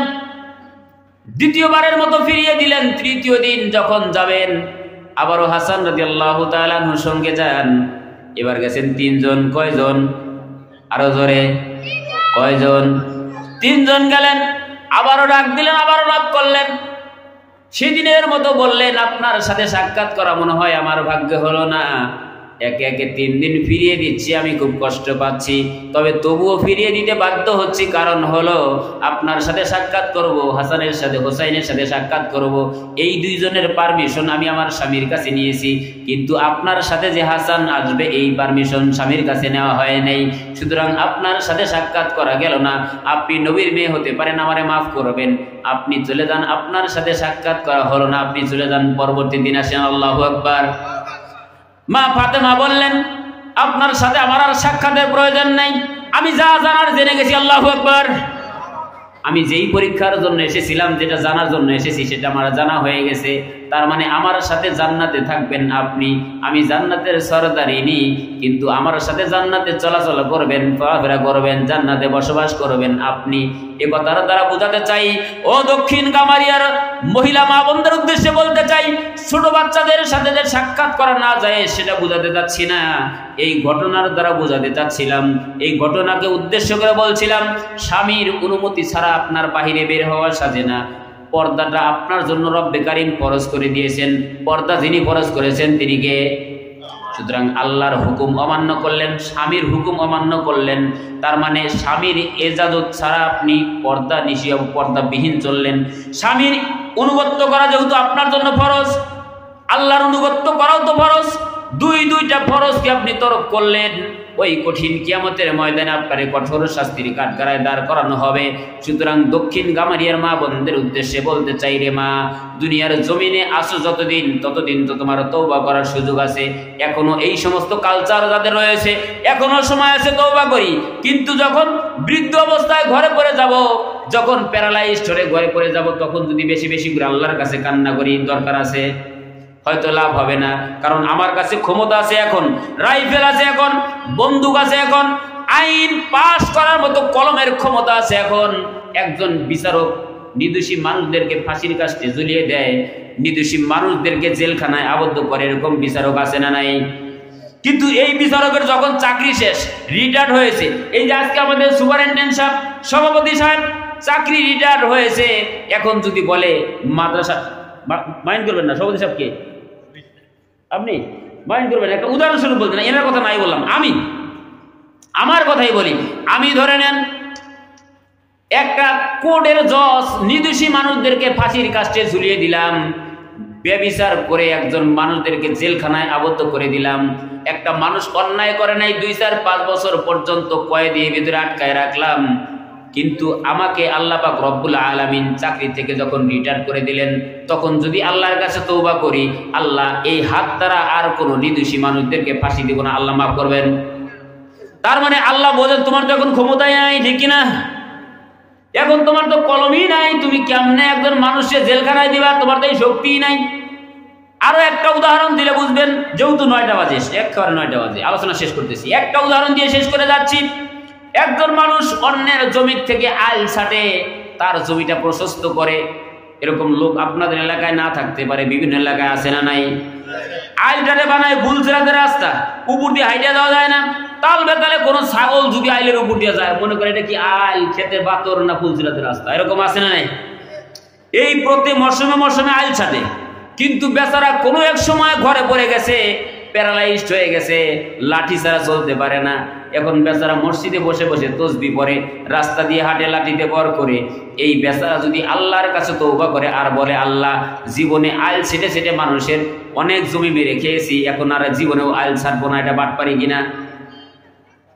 দ্বিতীয়বারের মতো ফিরিয়ে দিলেন। তৃতীয় দিন যখন যাবেন, আবারও হাসান রাদিয়াল্লাহু তাআলা আনহুর সঙ্গে যান। এবার গেছেন তিনজন। কয়জন? আরো জোরে, কয়জন? তিনজন গেলেন। আবারও ডাক দিলেন, আবারও ডাক করলেন। সেদিনের মতো বললেন, আপনার সাথে সাক্ষাৎ করা মনে হয় আমার ভাগ্যে হলো না, একে একে 3 দিন ফিরিয়ে দিচ্ছি, আমি খুব কষ্ট পাচ্ছি, তবে তবুও ফিরিয়ে দিতে বাধ্য হচ্ছি। কারণ হলো আপনার সাথে সাক্ষাৎ করব, হাসানের সাথে হোসাইনের সাথে সাক্ষাৎ করব, এই দুইজনের পারমিশন আমি আমার স্বামীর কাছে নিয়েছি, কিন্তু আপনার সাথে যে হাসান আসবে এই পারমিশন স্বামীর কাছে নেওয়া হয় নাই, সুতরাং আপনার সাথে সাক্ষাৎ করা গেল না। আপনি নবীর মেয়ে হতে পারেন, আমারে মাফ করবেন, আপনি চলে যান, আপনার সাথে সাক্ষাৎ করা হলো না, আপনি চলে যান, পরবর্তী দিন আসেন। আল্লাহু আকবার। মা ফাতেমা বললেন, আপনার সাথে আমার আর সাক্ষাতের প্রয়োজন নাই, আমি যা জানার জেনে গেছি। আল্লাহু আকবার। আমি যেই পরীক্ষার জন্য এসেছিলাম, যেটা জানার জন্য এসেছি, সেটা আমার জানা হয়ে গেছে। তার মানে আমার সাথে জান্নাতে থাকবেন আপনি, আমি জান্নাতের সরদারিনী, কিন্তু আমার সাথে জান্নাতে চলাচল করবেন, চলাফেরা করবেন, জান্নাতে বসবাস করবেন আপনি। এ কথার দ্বারা বোঝাতে চাই, ও দক্ষিণ কামারিয়ার মহিলা মা বোনদের উদ্দেশ্যে বলতে চাই, ছোট বাচ্চাদের সাথে যে সাক্ষাৎ করা না যায় সেটা বোঝাতে চাচ্ছি না, এই ঘটনার দ্বারা বোঝাতে চাচ্ছিলাম, এই ঘটনাকে উদ্দেশ্য করে বলছিলাম, স্বামীর অনুমতি ছাড়া আপনার বাহিরে বের হওয়া সাজে না। পর্দাটা আপনার জন্য রব্বে কারীম ফরজ করে দিয়েছেন। পর্দা যিনি ফরজ করেছেন তিনি কে? সুতরাং আল্লাহর হুকুম অমান্য করলেন, স্বামীর হুকুম অমান্য করলেন, তার মানে স্বামীর এজাজত ছাড়া আপনি পর্দাবিহীন চললেন। স্বামীর অনুগত্য করা যেহেতু আপনার জন্য ফরজ, আল্লাহর অনুগত্য করাও তো ফরজ, দুইটা ফরজকে আপনি তরক করলেন। ওই কঠিন কিয়ামতের ময়দানে আপনার কঠোর শাস্তির কাঠগড়ায় দাঁড় করানো হবে। সুতরাং দক্ষিণ গামারিয়ার মা বোনদের উদ্দেশ্যে বলতে চাই রে মা, দুনিয়ার জমিনে আসো যতদিন ততদিন তো তোমার তওবা করার সুযোগ আছে। এখনো এই সমস্ত কালচার যাদের রয়েছে এখনো সময় আছে তওবা করি, কিন্তু যখন বৃদ্ধ অবস্থায় ঘরে পড়ে যাব, যখন প্যারালাইজড হয়ে ঘরে পড়ে যাব, তখন যদি বেশি বেশি করে আল্লাহর কাছে কান্না করি, দরকার আছে হয়তো লাভ হবে না। কারণ আমার কাছে ক্ষমতা আছে, এখন রাইফেল আছে, এখন বন্দুক আছে, এখন আইন পাস করার মতো কলমের ক্ষমতা আছে। এখন একজন বিচারক নির্দোষী মানুষদেরকে ফাঁসির কাস্টে ঝুলিয়ে দেয়, নির্দোষী মানুষদেরকে জেলখানায় আবদ্ধ করে, এরকম বিচারক আছে না নাই? কিন্তু এই বিচারকের যখন চাকরি শেষ, রিটায়ার্ড হয়েছে, এই যে আজকে আমাদের সুপারিনটেন্ডেন্ট সাহেব, সভাপতি সাহেব চাকরি রিটায়ার্ড হয়েছে, এখন যদি বলে মাদ্রাসা, মাইন্ড করবেন না সভাপতি সাহেবকে, আপনি মাইন্ড করবেন, একটা উদাহরণস্বরূপ বলতে না, এনার কথা নাই বললাম, আমি আমার কথাই বলি, আমি ধরে নেন একটা কোর্টের জজ নির্দোষী মানুষদেরকে ফাঁসির কাস্টে ঝুলিয়ে দিলাম, ব্যভিচার করে একজন মানুষদেরকে জেলখানায় আবদ্ধ করে দিলাম, একটা মানুষ অন্যায় করে নাই 2, 4, 5 বছর পর্যন্ত কয়েদির ভিতরে আটকায় রাখলাম, কিন্তু আমাকে আল্লাহ পাক রব্বুল আলামিন চাকরি থেকে যখন রিটায়ার করে দিলেন, তখন যদি আল্লাহর কাছে তওবা করি, আল্লাহ এই হাত দ্বারা আর কোনো নির্দোষী মানুষদেরকে ফাঁসি দিব না, আল্লাহ মাফ করবেন। তার মানে আল্লাহ বলেন তোমার তো এখন ক্ষমতাই নাই, ঠিক কিনা? এখন তোমার তো কলমই নাই, তুমি কেমনে একজন মানুষকে জেলখানায় দিবা? তোমার তো এই শক্তিই নাই। আরো একটা উদাহরণ দিলে বুঝবেন, যেহেতু 9টা বাজে, একেবারে 9টা বাজে, আলোচনা শেষ করতেছি, একটা উদাহরণ দিয়ে শেষ করে যাচ্ছি। একজন মানুষ অন্যের জমি থেকে আইল ছাটে, তার জমিটা প্রশস্ত করে, এরকম লোক আপনাদের এলাকায় না থাকতে পারে, বিভিন্ন এলাকায় আছে না নাই? আইলটারে বানায় বুলসেরাতের রাস্তা, উপর দিয়ে হাইটা যাওয়া যায় না, তাল বেতালে কোনো ছাগল যদি আইলের উপর দিয়ে যায়, মনে করে এটা কি আইল খেতের বাতর না ফুলসিরাতের রাস্তা, এরকম আছে না নাই? এই প্রতি মরশুমে মরশুমে আইল ছাটে, কিন্তু বেচারা কোনো এক সময় ঘরে পড়ে গেছে, প্যারালাইজড হয়ে গেছে, লাঠি ছাড়া চলতে পারে না। এখন বেচারা মসজিদে বসে বসে তসবিহ পড়ে, রাস্তা দিয়ে হাঁটে লাঠিতে ভর করে। এই বেচারা যদি আল্লাহর কাছে তওবা করে আর বলে, আল্লাহ জীবনে আইল ছেটে ছেটে মানুষের অনেক জমি মেরে খেয়েছি, এখন আর জীবনেও আইল ছাড়বো না, এটা বাটপারি কিনা?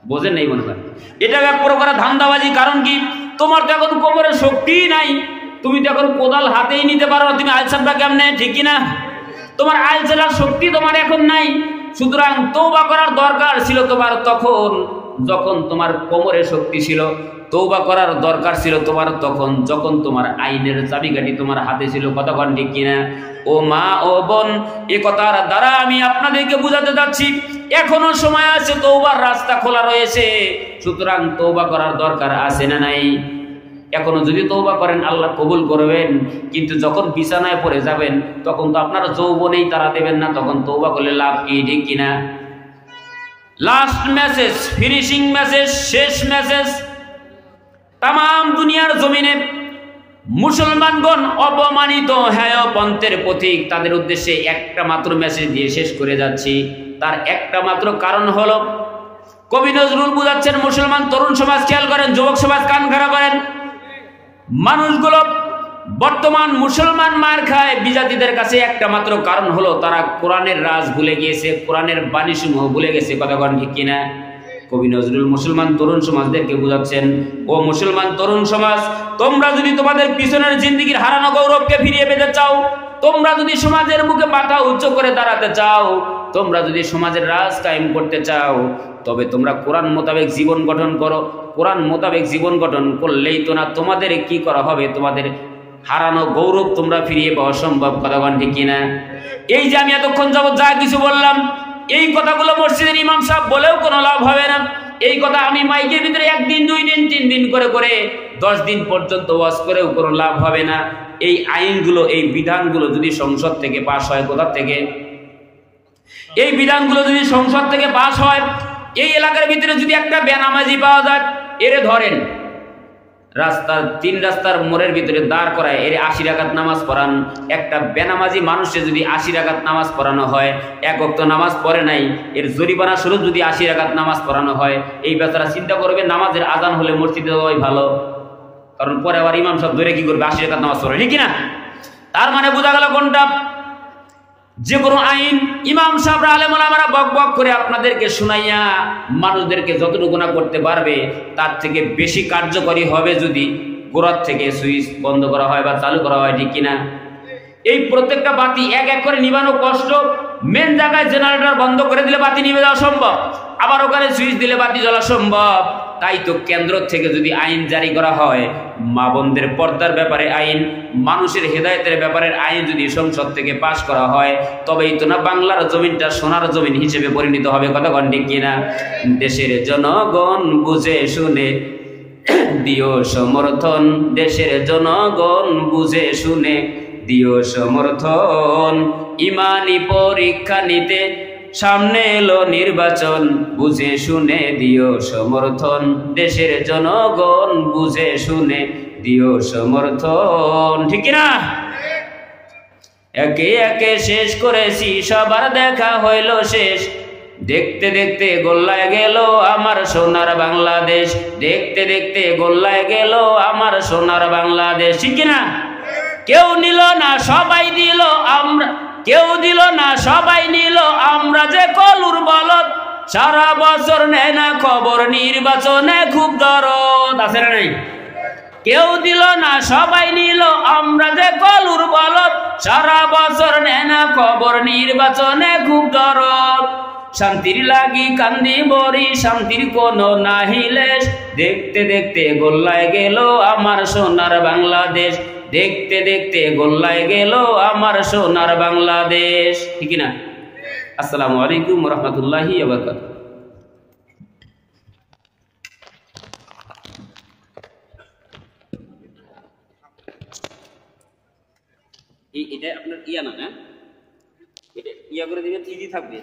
বোঝেন নাই মনে হয়? এটা এক প্রকার ধান্দাবাজি। কারণ কি, তোমার তো এখন কোমরে শক্তি নাই, তুমি তো এখন কোদাল হাতেই নিতে পারো না, তুমি আইল ছাড়বা কেমনে, ঠিক কিনা? তোমার আইল ছাড়ার শক্তি তোমার এখন নাই। সুতরাং তওবা করার দরকার ছিল তোমার তখন, যখন তোমার কোমরে শক্তি ছিল। তওবা করার দরকার ছিল তোমার তখন, যখন তোমার আইনের চাবিকাঠি তোমার হাতে ছিল। কতক্ষণ ঠিক কিনা? ও মা ও বোন, এ কথার দ্বারা আমি আপনাদেরকে বুঝাতে যাচ্ছি, এখনো সময় আছে, তওবার রাস্তা খোলা রয়েছে। সুতরাং তওবা করার দরকার আছে না নাই? এখনো যদি তওবা করেন আল্লাহ কবুল করবেন, কিন্তু যখন বিছানায় পড়ে যাবেন তখন তো আপনার যৌবনেই তারা দেবেন না, তখন তওবা করলে লাভ কি, ঠিক কিনা? লাস্ট মেসেজ, ফিনিশিং মেসেজ, শেষ মেসেজ, তাম দুনিয়ার জমিনে মুসলমানগণ অপমানিত, হ্যায় পন্থের পথিক, তাদের উদ্দেশ্যে একটা মাত্র মেসেজ দিয়ে শেষ করে যাচ্ছি। তার একটা মাত্র কারণ হলো, কবি নজরুল বুঝাচ্ছেন, মুসলমান তরুণ সমাজ খেয়াল করেন, যুবক সমাজ কান খাড়া করেন, মানুষগুলো বর্তমান মুসলমান মার খায় বিজাতিদের কাছে একটা মাত্র কারণ হলো তারা কোরআনের রাজ ভুলে গিয়েছে, কোরআনের বাণীসমূহ ভুলে গেছে। কতক্ষণ ঠিক কিনা? কবি নজরুল মুসলমান তরুণ সমাজদেরকে বুঝাচ্ছেন, ও মুসলমান তরুণ সমাজ, তোমরা যদি তোমাদের পিছনের জিন্দেগির হারানো গৌরবকে ফিরিয়ে পেতে চাও, তোমরা যদি সমাজের মুখে মাথা উচ্চ করে দাঁড়াতে চাও, তোমরা যদি সমাজের রাজ কায়েম করতে চাও, তবে তোমরা কোরআন মোতাবেক জীবন গঠন করো। কোরআন মোতাবেক জীবন গঠন করলেই তো না তোমাদের কি করা হবে, তোমাদের হারানো গৌরব তোমরা ফিরিয়ে পাওয়া সম্ভব। কতক্ষণ ঠিক কিনা? এই যে আমি এতক্ষণ যাবত যা কিছু বললাম, এই কথাগুলো মসজিদের ইমাম সাহেব বলেও কোনো লাভ হবে না। এই কথা আমি মাইকের ভিতরে 1 দিন 2 দিন 3 দিন করে 10 দিন পর্যন্ত ওয়াজ করেও কোনো লাভ হবে না। এই আইনগুলো, এই বিধানগুলো যদি সংসদ থেকে পাশ হয়, কোথা থেকে এই বিধানগুলো যদি সংসদ থেকে পাশ হয়, এই এলাকার ভিতরে যদি একটা বেনামাজি পাওয়া যায়, এরে ধরেন রাস্তার 3 রাস্তার মোড়ের ভিতরে দাঁড় করায়, এর 80 রাকাত নামাজ পড়ান। একটা বেনামাজি মানুষে যদি 80 রাকাত নামাজ পড়ানো হয়, 1 ওয়াক্ত নামাজ পড়ে নাই, এর জরিমানা স্বরূপ যদি 80 রাকাত নামাজ পড়ানো হয়, এই বেচারা চিন্তা করবে নামাজের আজান হলে মসজিদে যাওয়াই ভালো, কারণ পরে আবার ইমাম সাহেব ধরে কি করবে, 80 রাকাত নামাজ পড়ে, ঠিক না? তার মানে বোঝা গেল কোনটা? যে কোনো আইন ইমাম সাহেবরা আলেম ওলামারা বক বক করে আপনাদেরকে শুনাইয়া মানুষদেরকে যতটুকু না করতে পারবে তার থেকে বেশি কার্যকরী হবে যদি গোড়ার থেকে সুইচ বন্ধ করা হয় বা চালু করা হয়, ঠিক কিনা? এই প্রত্যেকটা বাতি এক এক করে নিবানো কষ্ট। মেন জায়গায় জেনারেটর বন্ধ করে দিলে বাতি নিভে যাওয়া সম্ভব, আবার ওখানে সুইচ দিলে বাতি জ্বলা সম্ভব। তাই তো কেন্দ্র থেকে যদি আইন জারি করা হয়, মা বোনদের পর্দার ব্যাপারে আইন, মানুষের হেদায়েতের ব্যাপারে আইন যদি সংসদ থেকে পাশ করা হয়, তবেই তো না বাংলার জমিনটা সোনার জমিন হিসেবে পরিণত হবে। কথা কন ঠিক কিনা? দেশের জনগণ বুঝে শুনে দিও সমর্থন, দেশের জনগণ বুঝে শুনে দিও সমর্থন। ইমানি পরীক্ষা নিতে সামনে এলো নির্বাচন, বুঝে শুনে দিও সমর্থন, দেশের জনগণ বুঝে শুনে দিও সমর্থন, ঠিক না? একে একে শেষ করেছি, সবার দেখা হইল শেষ। দেখতে দেখতে গোল্লায় গেল আমার সোনার বাংলাদেশ, দেখতে দেখতে গোল্লায় গেল আমার সোনার বাংলাদেশ, ঠিক না? কেউ নিল না সবাই দিল, আমরা কেউ দিল না সবাই নিল, আমরা যে কলুর বলদ, সারা বছর নেয় না খবর, নির্বাচনে খুব দরদ আছে না নাই? কেউ দিল না সবাই নিল, আমরা যে কলুর বলদ, সারা বছর নেয় না খবর, নির্বাচনে খুব দরদ। শান্তির লাগি কান্দি বরি, শান্তির কোনো নাহিলেশ, দেখতে দেখতে গোল্লায় গেল আমার সোনার বাংলাদেশ, দেখতে দেখতে গোল্লায় গেল আমার সোনার বাংলাদেশ, ঠিক না? আসসালামু আলাইকুম ওয়া রাহমাতুল্লাহি ওয়া বারাকাতুহু। এটা আপনার ইয়া না, হ্যাঁ, এটা ইয়া করে দিবেন, ঠিকই থাকবে।